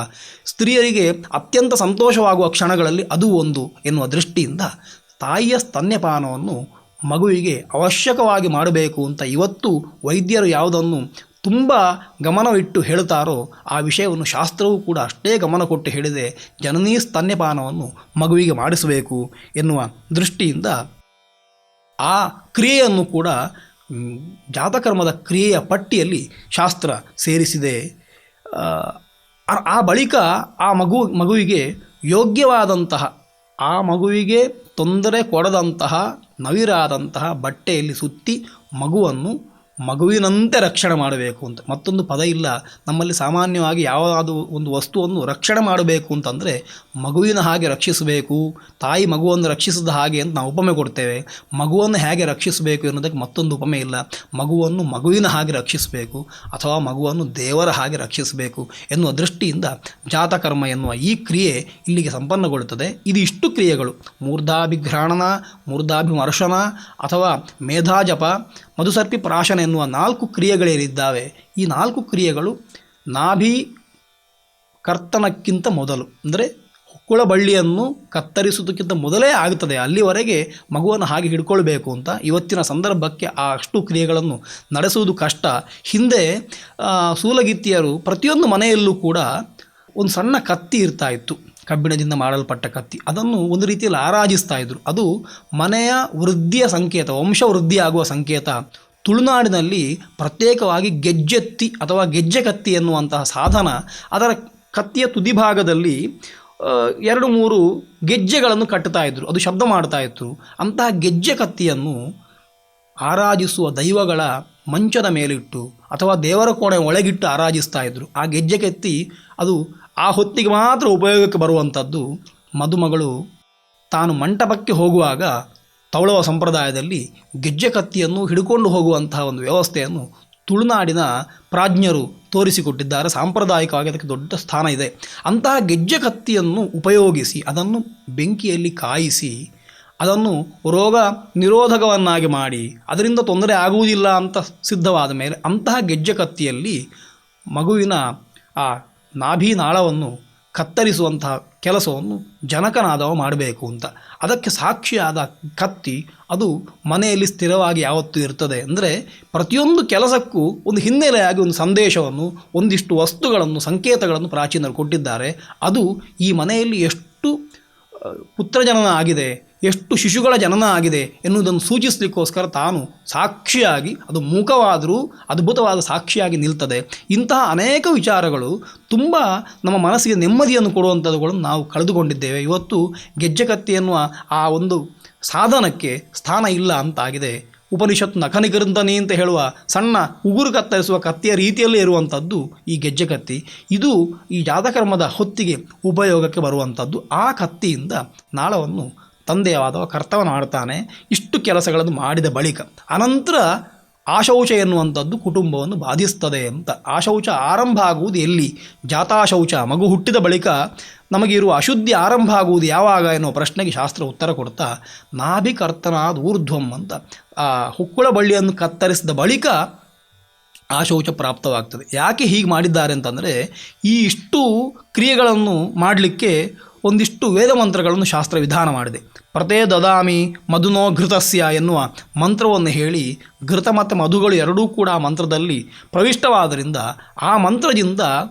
ಸ್ತ್ರೀಯರಿಗೆ ಅತ್ಯಂತ ಸಂತೋಷವಾಗುವ ಕ್ಷಣಗಳಲ್ಲಿ ಅದು ಒಂದು ಎನ್ನುವ ದೃಷ್ಟಿಯಿಂದ ತಾಯಿಯ ಸ್ತನ್ಯಪಾನವನ್ನು ಮಗುವಿಗೆ ಅವಶ್ಯಕವಾಗಿ ಮಾಡಬೇಕು ಅಂತ ಇವತ್ತು ವೈದ್ಯರು ಯಾವುದನ್ನು ತುಂಬ ಗಮನವಿಟ್ಟು ಹೇಳ್ತಾರೋ ಆ ವಿಷಯವನ್ನು ಶಾಸ್ತ್ರವೂ ಕೂಡ ಅಷ್ಟೇ ಗಮನ ಕೊಟ್ಟು ಹೇಳಿದೆ. ಜನನೀ ಸ್ತನ್ಯಪಾನವನ್ನು ಮಗುವಿಗೆ ಮಾಡಿಸಬೇಕು ಎನ್ನುವ ದೃಷ್ಟಿಯಿಂದ ಆ ಕ್ರಿಯೆಯನ್ನು ಕೂಡ ಜಾತಕರ್ಮದ ಕ್ರಿಯೆಯ ಪಟ್ಟಿಯಲ್ಲಿ ಶಾಸ್ತ್ರ ಸೇರಿಸಿದೆ. ಆ ಬಳಿಕ ಆ ಮಗುವಿಗೆ ಯೋಗ್ಯವಾದಂತಹ, ಆ ಮಗುವಿಗೆ ತೊಂದರೆ ಕೊಡದಂತಹ ನವಿರಾದಂತಹ ಬಟ್ಟೆಯಲ್ಲಿ ಸುತ್ತಿ ಮಗುವಿನಂತೆ ರಕ್ಷಣೆ ಮಾಡಬೇಕು ಅಂತ. ಮತ್ತೊಂದು ಪದ ಇಲ್ಲ ನಮ್ಮಲ್ಲಿ. ಸಾಮಾನ್ಯವಾಗಿ ಯಾವುದಾದ್ರು ಒಂದು ವಸ್ತುವನ್ನು ರಕ್ಷಣೆ ಮಾಡಬೇಕು ಅಂತಂದರೆ ಮಗುವಿನ ಹಾಗೆ ರಕ್ಷಿಸಬೇಕು, ತಾಯಿ ಮಗುವನ್ನು ರಕ್ಷಿಸಿದ ಹಾಗೆ ಅಂತ ನಾವು ಉಪಮೆ ಕೊಡ್ತೇವೆ. ಮಗುವನ್ನು ಹೇಗೆ ರಕ್ಷಿಸಬೇಕು ಎನ್ನುವುದಕ್ಕೆ ಮತ್ತೊಂದು ಉಪಮೆ ಇಲ್ಲ. ಮಗುವನ್ನು ಮಗುವಿನ ಹಾಗೆ ರಕ್ಷಿಸಬೇಕು ಅಥವಾ ಮಗುವನ್ನು ದೇವರ ಹಾಗೆ ರಕ್ಷಿಸಬೇಕು ಎನ್ನುವ ದೃಷ್ಟಿಯಿಂದ ಜಾತಕರ್ಮ ಎನ್ನುವ ಈ ಕ್ರಿಯೆ ಇಲ್ಲಿಗೆ ಸಂಪನ್ನಗೊಳ್ಳುತ್ತದೆ. ಇದು ಇಷ್ಟು ಕ್ರಿಯೆಗಳು, ಮೂರ್ಧಾಭಿಘ್ರಾಣನ, ಮೂರ್ಧಾಭಿಮರ್ಶನ ಅಥವಾ ಮೇಧಾಜಪ, ಮಧುಸರ್ಪಿ ಪ್ರಾಶನ ಎನ್ನುವ 4 ಕ್ರಿಯೆಗಳೇನಿದ್ದಾವೆ, ಈ 4 ಕ್ರಿಯೆಗಳು ನಾಭಿ ಕರ್ತನಕ್ಕಿಂತ ಮೊದಲು, ಅಂದರೆ ಹೊಕ್ಕುಳ ಬಳ್ಳಿಯನ್ನು ಕತ್ತರಿಸುವುದಕ್ಕಿಂತ ಮೊದಲೇ ಆಗುತ್ತದೆ. ಅಲ್ಲಿವರೆಗೆ ಮಗುವನ್ನು ಹಾಗೆ ಹಿಡ್ಕೊಳ್ಬೇಕು ಅಂತ. ಇವತ್ತಿನ ಸಂದರ್ಭಕ್ಕೆ ಆ ಅಷ್ಟು ಕ್ರಿಯೆಗಳನ್ನು ನಡೆಸುವುದು ಕಷ್ಟ. ಹಿಂದೆ ಸೂಲಗಿತ್ತಿಯರು ಪ್ರತಿಯೊಂದು ಮನೆಯಲ್ಲೂ ಕೂಡ ಒಂದು ಸಣ್ಣ ಕತ್ತಿ ಇರ್ತಾ ಇತ್ತು, ಕಬ್ಬಿಣದಿಂದ ಮಾಡಲ್ಪಟ್ಟ ಕತ್ತಿ. ಅದನ್ನು ಒಂದು ರೀತಿಯಲ್ಲಿ ಆರಾಧಿಸ್ತಾ ಇದ್ರು. ಅದು ಮನೆಯ ವೃದ್ಧಿಯ ಸಂಕೇತ, ವಂಶ ವೃದ್ಧಿಯಾಗುವ ಸಂಕೇತ. ತುಳುನಾಡಿನಲ್ಲಿ ಪ್ರತ್ಯೇಕವಾಗಿ ಗೆಜ್ಜೆತ್ತಿ ಅಥವಾ ಗೆಜ್ಜೆ ಕತ್ತಿ ಎನ್ನುವಂತಹ ಸಾಧನ, ಅದರ ಕತ್ತಿಯ ತುದಿಭಾಗದಲ್ಲಿ 2-3 ಗೆಜ್ಜೆಗಳನ್ನು ಕಟ್ಟುತ್ತಾ ಇದ್ರು, ಅದು ಶಬ್ದ ಮಾಡ್ತಾ ಇತ್ತು. ಅಂತಹ ಗೆಜ್ಜೆ ಕತ್ತಿಯನ್ನು ಆರಾಧಿಸುವ ದೈವಗಳ ಮಂಚದ ಮೇಲಿಟ್ಟು ಅಥವಾ ದೇವರ ಕೋಣೆ ಒಳಗಿಟ್ಟು ಆರಾಧಿಸ್ತಾ ಇದ್ರು. ಆ ಗೆಜ್ಜೆ ಕತ್ತಿ ಅದು ಆ ಹೊತ್ತಿಗೆ ಮಾತ್ರ ಉಪಯೋಗಕ್ಕೆ ಬರುವಂಥದ್ದು. ಮದುಮಗಳು ತಾನು ಮಂಟಪಕ್ಕೆ ಹೋಗುವಾಗ ತವಳುವ ಸಂಪ್ರದಾಯದಲ್ಲಿ ಗೆಜ್ಜೆ ಕತ್ತಿಯನ್ನು ಹಿಡ್ಕೊಂಡು ಹೋಗುವಂತಹ ಒಂದು ವ್ಯವಸ್ಥೆಯನ್ನು ತುಳುನಾಡಿನ ಪ್ರಾಜ್ಞರು ತೋರಿಸಿಕೊಟ್ಟಿದ್ದಾರೆ. ಸಾಂಪ್ರದಾಯಿಕವಾಗಿ ಅದಕ್ಕೆ ದೊಡ್ಡ ಸ್ಥಾನ ಇದೆ. ಅಂತಹ ಗೆಜ್ಜೆ ಕತ್ತಿಯನ್ನು ಉಪಯೋಗಿಸಿ ಅದನ್ನು ಬೆಂಕಿಯಲ್ಲಿ ಕಾಯಿಸಿ ಅದನ್ನು ರೋಗ ನಿರೋಧಕವನ್ನಾಗಿ ಮಾಡಿ ಅದರಿಂದ ತೊಂದರೆ ಆಗುವುದಿಲ್ಲ ಅಂತ ಸಿದ್ಧವಾದ ಮೇಲೆ ಅಂತಹ ಗೆಜ್ಜೆ ಕತ್ತಿಯಲ್ಲಿ ಮಗುವಿನ ಆ ನಾಭಿನಾಳವನ್ನು ಕತ್ತರಿಸುವಂತಹ ಕೆಲಸವನ್ನು ಜನಕನಾದವ ಮಾಡಬೇಕು ಅಂತ. ಅದಕ್ಕೆ ಸಾಕ್ಷಿಯಾದ ಕತ್ತಿ ಅದು ಮನೆಯಲ್ಲಿ ಸ್ಥಿರವಾಗಿ ಯಾವತ್ತೂ ಇರ್ತದೆ. ಅಂದರೆ ಪ್ರತಿಯೊಂದು ಕೆಲಸಕ್ಕೂ ಒಂದು ಹಿನ್ನೆಲೆಯಾಗಿ ಒಂದು ಸಂದೇಶವನ್ನು, ಒಂದಿಷ್ಟು ವಸ್ತುಗಳನ್ನು, ಸಂಕೇತಗಳನ್ನು ಪ್ರಾಚೀನರು ಕೊಟ್ಟಿದ್ದಾರೆ. ಅದು ಈ ಮನೆಯಲ್ಲಿ ಎಷ್ಟು ಪುತ್ರಜನನ ಆಗಿದೆ, ಎಷ್ಟು ಶಿಶುಗಳ ಜನನ ಆಗಿದೆ ಎನ್ನುವುದನ್ನು ಸೂಚಿಸಲಿಕ್ಕೋಸ್ಕರ ತಾನು ಸಾಕ್ಷಿಯಾಗಿ, ಅದು ಮೂಕವಾದರೂ ಅದ್ಭುತವಾದ ಸಾಕ್ಷಿಯಾಗಿ ನಿಲ್ತದೆ. ಇಂತಹ ಅನೇಕ ವಿಚಾರಗಳು ತುಂಬ ನಮ್ಮ ಮನಸ್ಸಿಗೆ ನೆಮ್ಮದಿಯನ್ನು ಕೊಡುವಂಥದ್ದುಗಳನ್ನು ನಾವು ಕಳೆದುಕೊಂಡಿದ್ದೇವೆ. ಇವತ್ತು ಗೆಜ್ಜೆ ಕತ್ತಿ ಎನ್ನುವ ಆ ಒಂದು ಸಾಧನಕ್ಕೆ ಸ್ಥಾನ ಇಲ್ಲ ಅಂತಾಗಿದೆ. ಉಪನಿಷತ್ತು ನಖನಿಕೃಂತನಿ ಅಂತ ಹೇಳುವ ಸಣ್ಣ ಉಗುರು ಕತ್ತರಿಸುವ ಕತ್ತಿಯ ರೀತಿಯಲ್ಲೇ ಇರುವಂಥದ್ದು ಈ ಗೆಜ್ಜೆ ಕತ್ತಿ. ಇದು ಈ ಜಾತಕರ್ಮದ ಹೊತ್ತಿಗೆ ಉಪಯೋಗಕ್ಕೆ ಬರುವಂಥದ್ದು. ಆ ಕತ್ತಿಯಿಂದ ನಾಳವನ್ನು ತಂದೆಯಾದವ ಕರ್ತವ್ಯ ಮಾಡ್ತಾನೆ. ಇಷ್ಟು ಕೆಲಸಗಳನ್ನು ಮಾಡಿದ ಬಳಿಕ ಅನಂತರ ಆಶೌಚ ಎನ್ನುವಂಥದ್ದು ಕುಟುಂಬವನ್ನು ಬಾಧಿಸ್ತದೆ ಅಂತ. ಆಶೌಚ ಆರಂಭ ಆಗುವುದು ಎಲ್ಲಿ? ಜಾತಾಶೌಚ, ಮಗು ಹುಟ್ಟಿದ ಬಳಿಕ ನಮಗಿರುವ ಅಶುದ್ಧಿ ಆರಂಭ ಆಗುವುದು ಯಾವಾಗ ಎನ್ನುವ ಪ್ರಶ್ನೆಗೆ ಶಾಸ್ತ್ರ ಉತ್ತರ ಕೊಡ್ತಾ ನಾಭಿಕರ್ತನಾದ ಊರ್ಧ್ವಂ ಅಂತ, ಆ ಹುಕ್ಕುಳ ಬಳ್ಳಿಯನ್ನು ಕತ್ತರಿಸಿದ ಬಳಿಕ ಆ ಶೌಚ ಪ್ರಾಪ್ತವಾಗ್ತದೆ. ಯಾಕೆ ಹೀಗೆ ಮಾಡಿದ್ದಾರೆ ಅಂತಂದರೆ, ಈ ಇಷ್ಟು ಕ್ರಿಯೆಗಳನ್ನು ಮಾಡಲಿಕ್ಕೆ ಒಂದಿಷ್ಟು ವೇದ ಮಂತ್ರಗಳನ್ನು ಶಾಸ್ತ್ರ ವಿಧಾನ ಮಾಡಿದೆ. ಪ್ರತೇ ದದಾಮಿ ಮಧುನೋ ಘೃತಸ್ಯ ಎನ್ನುವ ಮಂತ್ರವನ್ನು ಹೇಳಿ, ಘೃತ ಮತ್ತು ಮಧುಗಳು ಎರಡೂ ಕೂಡ ಆ ಮಂತ್ರದಲ್ಲಿ ಪ್ರವಿಷ್ಟವಾದ್ದರಿಂದ ಆ ಮಂತ್ರದಿಂದ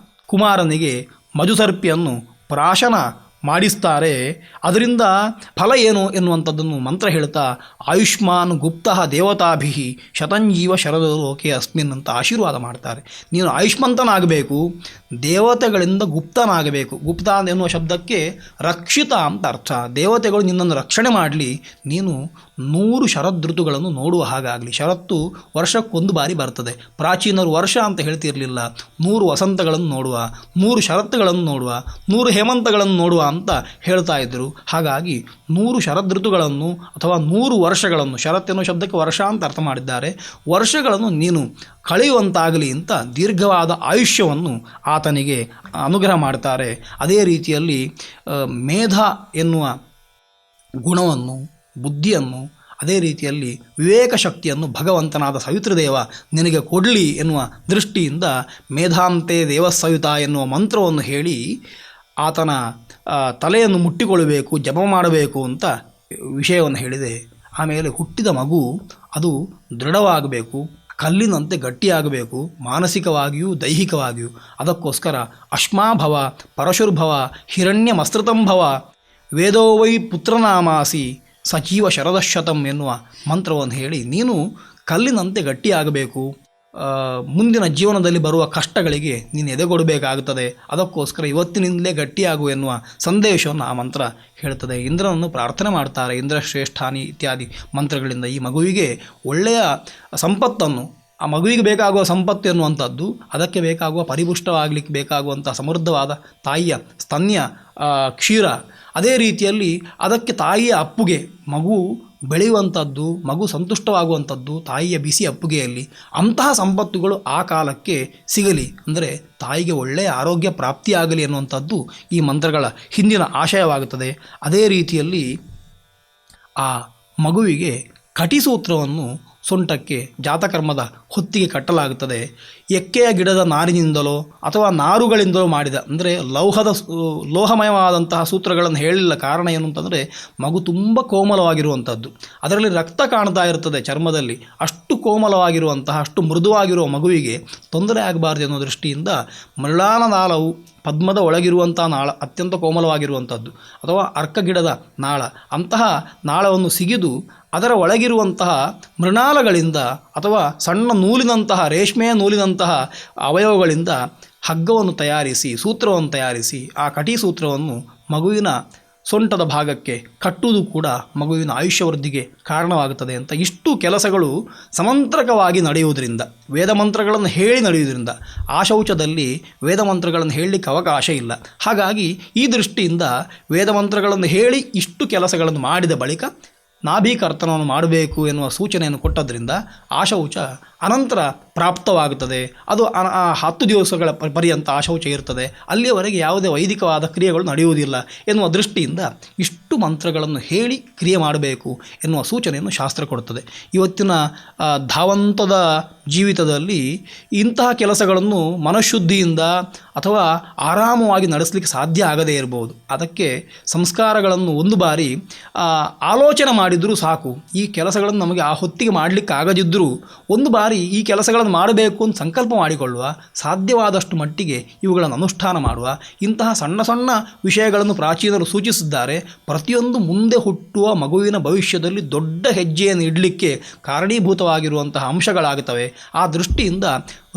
ಕುಮಾರನಿಗೆ ಮಧುಸರ್ಪಿಯನ್ನು ಪ್ರಾಶನ ಮಾಡಿಸ್ತಾರೆ. ಅದರಿಂದ ಫಲ ಏನು ಎನ್ನುವಂಥದ್ದನ್ನು ಮಂತ್ರ ಹೇಳ್ತಾ ಆಯುಷ್ಮಾನ್ ಗುಪ್ತ ದೇವತಾಭಿ ಶತಂಜೀವ ಶರದೋ ಲೋಕೆ ಅಸ್ಮಿನ್ ಅಂತ ಆಶೀರ್ವಾದ ಮಾಡ್ತಾರೆ. ನೀನು ಆಯುಷ್ಮಂತನಾಗಬೇಕು, ದೇವತೆಗಳಿಂದ ಗುಪ್ತನಾಗಬೇಕು. ಗುಪ್ತ ಎನ್ನುವ ಶಬ್ದಕ್ಕೆ ರಕ್ಷಿತ ಅಂತ ಅರ್ಥ. ದೇವತೆಗಳು ನಿನ್ನನ್ನು ರಕ್ಷಣೆ ಮಾಡಲಿ, ನೀನು 100 ಶರದೃತುಗಳನ್ನು ನೋಡುವ ಹಾಗಾಗಲಿ. ಶರತ್ತು ವರ್ಷಕ್ಕೊಂದು ಬಾರಿ ಬರ್ತದೆ. ಪ್ರಾಚೀನರು ವರ್ಷ ಅಂತ ಹೇಳ್ತಿರಲಿಲ್ಲ, 100 ವಸಂತಗಳನ್ನು ನೋಡುವ, 100 ಶರತ್ತುಗಳನ್ನು ನೋಡುವ, 100 ಹೇಮಂತಗಳನ್ನು ನೋಡುವ ಅಂತ ಹೇಳ್ತಾ ಇದ್ದರು. ಹಾಗಾಗಿ 100 ಶರದೃತುಗಳನ್ನು ಅಥವಾ 100 ವರ್ಷಗಳನ್ನು, ಶರತ್ತೆನ್ನುವ ಶಬ್ದಕ್ಕೆ ವರ್ಷ ಅಂತ ಅರ್ಥ ಮಾಡಿದ್ದಾರೆ, ವರ್ಷಗಳನ್ನು ನೀನು ಕಳೆಯುವಂತಾಗಲಿ ಅಂತ ದೀರ್ಘವಾದ ಆಯುಷ್ಯವನ್ನು ಆತನಿಗೆ ಅನುಗ್ರಹ ಮಾಡ್ತಾರೆ. ಅದೇ ರೀತಿಯಲ್ಲಿ ಮೇಧ ಎನ್ನುವ ಗುಣವನ್ನು, ಬುದ್ಧಿಯನ್ನು, ಅದೇ ರೀತಿಯಲ್ಲಿ ವಿವೇಕ ಶಕ್ತಿಯನ್ನು ಭಗವಂತನಾದ ಸವಿತೃದೇವ ನಿನಗೆ ಕೊಡಲಿ ಎನ್ನುವ ದೃಷ್ಟಿಯಿಂದ ಮೇಧಾಂತೆ ದೇವಸವಿತ ಎನ್ನುವ ಮಂತ್ರವನ್ನು ಹೇಳಿ ಆತನ ತಲೆಯನ್ನು ಮುಟ್ಟಿಕೊಳ್ಳಬೇಕು, ಜಪ ಮಾಡಬೇಕು ಅಂತ ವಿಷಯವನ್ನು ಹೇಳಿದೆ. ಆಮೇಲೆ ಹುಟ್ಟಿದ ಮಗು ಅದು ದೃಢವಾಗಬೇಕು, ಕಲ್ಲಿನಂತೆ ಗಟ್ಟಿಯಾಗಬೇಕು, ಮಾನಸಿಕವಾಗಿಯೂ ದೈಹಿಕವಾಗಿಯೂ. ಅದಕ್ಕೋಸ್ಕರ ಅಶ್ಮಾಭವ ಪರಶುರ್ಭವ ಹಿರಣ್ಯ ಮಸ್ತ್ರತಂಭವ ವೇದೋ ವೈ ಪುತ್ರನಾಮಾಸಿ ಸಜೀವ ಶರದಶತಂ ಎನ್ನುವ ಮಂತ್ರವನ್ನು ಹೇಳಿ ನೀನು ಕಲ್ಲಿನಂತೆ ಗಟ್ಟಿಯಾಗಬೇಕು, ಮುಂದಿನ ಜೀವನದಲ್ಲಿ ಬರುವ ಕಷ್ಟಗಳಿಗೆ ನೀನು ಎದೆಗೊಡಬೇಕಾಗುತ್ತದೆ, ಅದಕ್ಕೋಸ್ಕರ ಇವತ್ತಿನಿಂದಲೇ ಗಟ್ಟಿಯಾಗು ಎನ್ನುವ ಸಂದೇಶವನ್ನು ಆ ಮಂತ್ರ ಹೇಳ್ತದೆ. ಇಂದ್ರನನ್ನು ಪ್ರಾರ್ಥನೆ ಮಾಡ್ತಾರೆ, ಇಂದ್ರ ಶ್ರೇಷ್ಠಾನಿ ಇತ್ಯಾದಿ ಮಂತ್ರಗಳಿಂದ ಈ ಮಗುವಿಗೆ ಒಳ್ಳೆಯ ಸಂಪತ್ತನ್ನು, ಆ ಮಗುವಿಗೆ ಬೇಕಾಗುವ ಸಂಪತ್ತು ಎನ್ನುವಂಥದ್ದು ಅದಕ್ಕೆ ಬೇಕಾಗುವ ಪರಿಪುಷ್ಟವಾಗಲಿಕ್ಕೆ ಬೇಕಾಗುವಂಥ ಸಮೃದ್ಧವಾದ ತಾಯಿಯ ಸ್ತನ್ಯ ಕ್ಷೀರ, ಅದೇ ರೀತಿಯಲ್ಲಿ ಅದಕ್ಕೆ ತಾಯಿಯ ಅಪ್ಪುಗೆ ಮಗು ಬೆಳೆಯುವಂಥದ್ದು, ಮಗು ಸಂತುಷ್ಟವಾಗುವಂಥದ್ದು ತಾಯಿಯ ಬಿಸಿ ಅಪ್ಪುಗೆಯಲ್ಲಿ. ಅಂತಹ ಸಂಪತ್ತುಗಳು ಆ ಕಾಲಕ್ಕೆ ಸಿಗಲಿ, ಅಂದರೆ ತಾಯಿಗೆ ಒಳ್ಳೆಯ ಆರೋಗ್ಯ ಪ್ರಾಪ್ತಿಯಾಗಲಿ ಎನ್ನುವಂಥದ್ದು ಈ ಮಂತ್ರಗಳ ಹಿಂದಿನ ಆಶಯವಾಗುತ್ತದೆ. ಅದೇ ರೀತಿಯಲ್ಲಿ ಆ ಮಗುವಿಗೆ ಕಟಿಸೂತ್ರವನ್ನು ಸೊಂಟಕ್ಕೆ ಜಾತಕರ್ಮದ ಹೊತ್ತಿಗೆ ಕಟ್ಟಲಾಗುತ್ತದೆ. ಎಕ್ಕೆಯ ಗಿಡದ ನಾರಿನಿಂದಲೋ ಅಥವಾ ನಾರುಗಳಿಂದಲೋ ಮಾಡಿದ, ಅಂದರೆ ಲೋಹಮಯವಾದಂತಹ ಸೂತ್ರಗಳನ್ನು ಹೇಳಿಲ್ಲ. ಕಾರಣ ಏನು ಅಂತಂದರೆ ಮಗು ತುಂಬ ಕೋಮಲವಾಗಿರುವಂಥದ್ದು, ಅದರಲ್ಲಿ ರಕ್ತ ಕಾಣ್ತಾ ಇರ್ತದೆ ಚರ್ಮದಲ್ಲಿ. ಅಷ್ಟು ಕೋಮಲವಾಗಿರುವಂತಹ, ಅಷ್ಟು ಮೃದುವಾಗಿರುವ ಮಗುವಿಗೆ ತೊಂದರೆ ಆಗಬಾರ್ದು ಅನ್ನೋ ದೃಷ್ಟಿಯಿಂದ ಮೃಳಾನ ನಾಳವು, ಪದ್ಮದ ಒಳಗಿರುವಂಥ ನಾಳ ಅತ್ಯಂತ ಕೋಮಲವಾಗಿರುವಂಥದ್ದು, ಅಥವಾ ಅರ್ಕ ಗಿಡದ ನಾಳ, ಅಂತಹ ನಾಳವನ್ನು ಸಿಗಿದು ಅದರ ಒಳಗಿರುವಂತಹ ಮೃಣಾಲಗಳಿಂದ ಅಥವಾ ಸಣ್ಣ ನೂಲಿನಂತಹ, ರೇಷ್ಮೆಯ ನೂಲಿನಂತಹ ಅವಯವಗಳಿಂದ ಹಗ್ಗವನ್ನು ತಯಾರಿಸಿ, ಸೂತ್ರವನ್ನು ತಯಾರಿಸಿ ಆ ಕಟಿ ಸೂತ್ರವನ್ನು ಮಗುವಿನ ಸೊಂಟದ ಭಾಗಕ್ಕೆ ಕಟ್ಟುವುದು ಕೂಡ ಮಗುವಿನ ಆಯುಷ್ಯ ವೃದ್ಧಿಗೆ ಕಾರಣವಾಗುತ್ತದೆ ಅಂತ. ಇಷ್ಟು ಕೆಲಸಗಳು ಸಮಂತ್ರಕವಾಗಿ ನಡೆಯುವುದರಿಂದ, ವೇದ ಮಂತ್ರಗಳನ್ನು ಹೇಳಿ ನಡೆಯುವುದರಿಂದ, ಆಶೌಚದಲ್ಲಿ ವೇದ ಮಂತ್ರಗಳನ್ನು ಹೇಳಲಿಕ್ಕೆ ಅವಕಾಶ ಇಲ್ಲ. ಹಾಗಾಗಿ ಈ ದೃಷ್ಟಿಯಿಂದ ವೇದ ಮಂತ್ರಗಳನ್ನು ಹೇಳಿ ಇಷ್ಟು ಕೆಲಸಗಳನ್ನು ಮಾಡಿದ ಬಳಿಕ ನಾಭೀಕರ್ತನವನ್ನು ಮಾಡಬೇಕು ಎನ್ನುವ ಸೂಚನೆಯನ್ನು ಕೊಟ್ಟದ್ರಿಂದ ಆಶೌಚ ಅನಂತರ ಪ್ರಾಪ್ತವಾಗುತ್ತದೆ. ಅದು 10 ದಿವಸಗಳ ಪರ್ಯಂತ ಆಶೌಚ ಇರ್ತದೆ, ಅಲ್ಲಿಯವರೆಗೆ ಯಾವುದೇ ವೈದಿಕವಾದ ಕ್ರಿಯೆಗಳು ನಡೆಯುವುದಿಲ್ಲ ಎನ್ನುವ ದೃಷ್ಟಿಯಿಂದ ಇಷ್ಟು ಮಂತ್ರಗಳನ್ನು ಹೇಳಿ ಕ್ರಿಯೆ ಮಾಡಬೇಕು ಎನ್ನುವ ಸೂಚನೆಯನ್ನು ಶಾಸ್ತ್ರ ಕೊಡುತ್ತದೆ. ಇವತ್ತಿನ ಧಾವಂತದ ಜೀವಿತದಲ್ಲಿ ಇಂತಹ ಕೆಲಸಗಳನ್ನು ಮನಃಶುದ್ಧಿಯಿಂದ ಅಥವಾ ಆರಾಮವಾಗಿ ನಡೆಸಲಿಕ್ಕೆ ಸಾಧ್ಯ ಆಗದೇ ಇರಬಹುದು. ಅದಕ್ಕೆ ಸಂಸ್ಕಾರಗಳನ್ನು ಒಂದು ಬಾರಿ ಆಲೋಚನೆ ಮಾಡಿದರೂ ಸಾಕು. ಈ ಕೆಲಸಗಳನ್ನು ನಮಗೆ ಆ ಹೊತ್ತಿಗೆ ಮಾಡಲಿಕ್ಕೆ ಆಗದಿದ್ದರೂ ಒಂದು ಬಾರಿ ಈ ಕೆಲಸಗಳನ್ನು ಮಾಡಬೇಕು ಅಂತ ಸಂಕಲ್ಪ ಮಾಡಿಕೊಳ್ಳುವ, ಸಾಧ್ಯವಾದಷ್ಟು ಮಟ್ಟಿಗೆ ಇವುಗಳನ್ನು ಅನುಷ್ಠಾನ ಮಾಡುವ. ಇಂತಹ ಸಣ್ಣ ಸಣ್ಣ ವಿಷಯಗಳನ್ನು ಪ್ರಾಚೀನರು ಸೂಚಿಸಿದ್ದಾರೆ. ಪ್ರತಿಯೊಂದು ಮುಂದೆ ಹುಟ್ಟುವ ಮಗುವಿನ ಭವಿಷ್ಯದಲ್ಲಿ ದೊಡ್ಡ ಹೆಜ್ಜೆಯನ್ನು ಇಡಲಿಕ್ಕೆ ಕಾರಣೀಭೂತವಾಗಿರುವಂತಹ ಅಂಶಗಳಾಗುತ್ತವೆ. ಆ ದೃಷ್ಟಿಯಿಂದ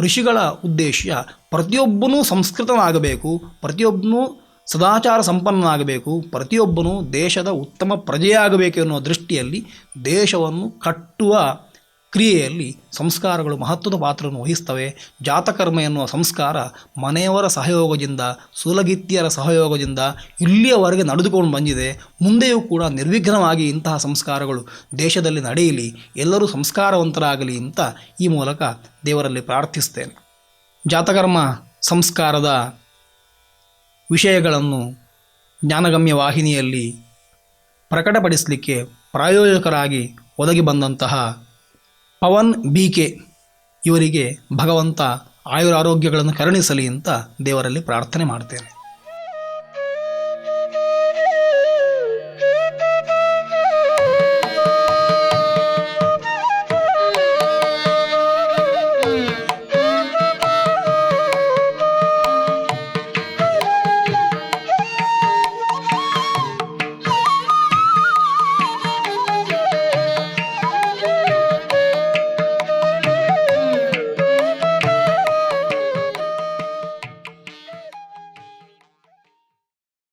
ಋಷಿಗಳ ಉದ್ದೇಶ ಪ್ರತಿಯೊಬ್ಬನೂ ಸಂಸ್ಕೃತನಾಗಬೇಕು, ಪ್ರತಿಯೊಬ್ಬನೂ ಸದಾಚಾರ ಸಂಪನ್ನನಾಗಬೇಕು, ಪ್ರತಿಯೊಬ್ಬನೂ ದೇಶದ ಉತ್ತಮ ಪ್ರಜೆಯಾಗಬೇಕು ಎನ್ನುವ ದೃಷ್ಟಿಯಲ್ಲಿ ದೇಶವನ್ನು ಕಟ್ಟುವ ಕ್ರಿಯೆಯಲ್ಲಿ ಸಂಸ್ಕಾರಗಳು ಮಹತ್ವದ ಪಾತ್ರವನ್ನು ವಹಿಸ್ತವೆ. ಜಾತಕರ್ಮ ಎನ್ನುವ ಸಂಸ್ಕಾರ ಮನೆಯವರ ಸಹಯೋಗದಿಂದ, ಸುಲಗಿತ್ತಿಯರ ಸಹಯೋಗದಿಂದ ಇಲ್ಲಿಯವರೆಗೆ ನಡೆದುಕೊಂಡು ಬಂದಿದೆ. ಮುಂದೆಯೂ ಕೂಡ ನಿರ್ವಿಘ್ನವಾಗಿ ಇಂತಹ ಸಂಸ್ಕಾರಗಳು ದೇಶದಲ್ಲಿ ನಡೆಯಲಿ, ಎಲ್ಲರೂ ಸಂಸ್ಕಾರವಂತರಾಗಲಿ ಅಂತ ಈ ಮೂಲಕ ದೇವರಲ್ಲಿ ಪ್ರಾರ್ಥಿಸ್ತೇನೆ. ಜಾತಕರ್ಮ ಸಂಸ್ಕಾರದ ವಿಷಯಗಳನ್ನು ಜ್ಞಾನಗಮ್ಯ ವಾಹಿನಿಯಲ್ಲಿ ಪ್ರಕಟಪಡಿಸಲಿಕ್ಕೆ ಪ್ರಾಯೋಜಕರಾಗಿ ಒದಗಿ ಬಂದಂತಹ ಪವನ್ BK ಇವರಿಗೆ ಭಗವಂತ ಆಯುರಾರೋಗ್ಯಗಳನ್ನು ಕರುಣಿಸಲಿ ಅಂತ ದೇವರಲ್ಲಿ ಪ್ರಾರ್ಥನೆ ಮಾಡ್ತೇನೆ.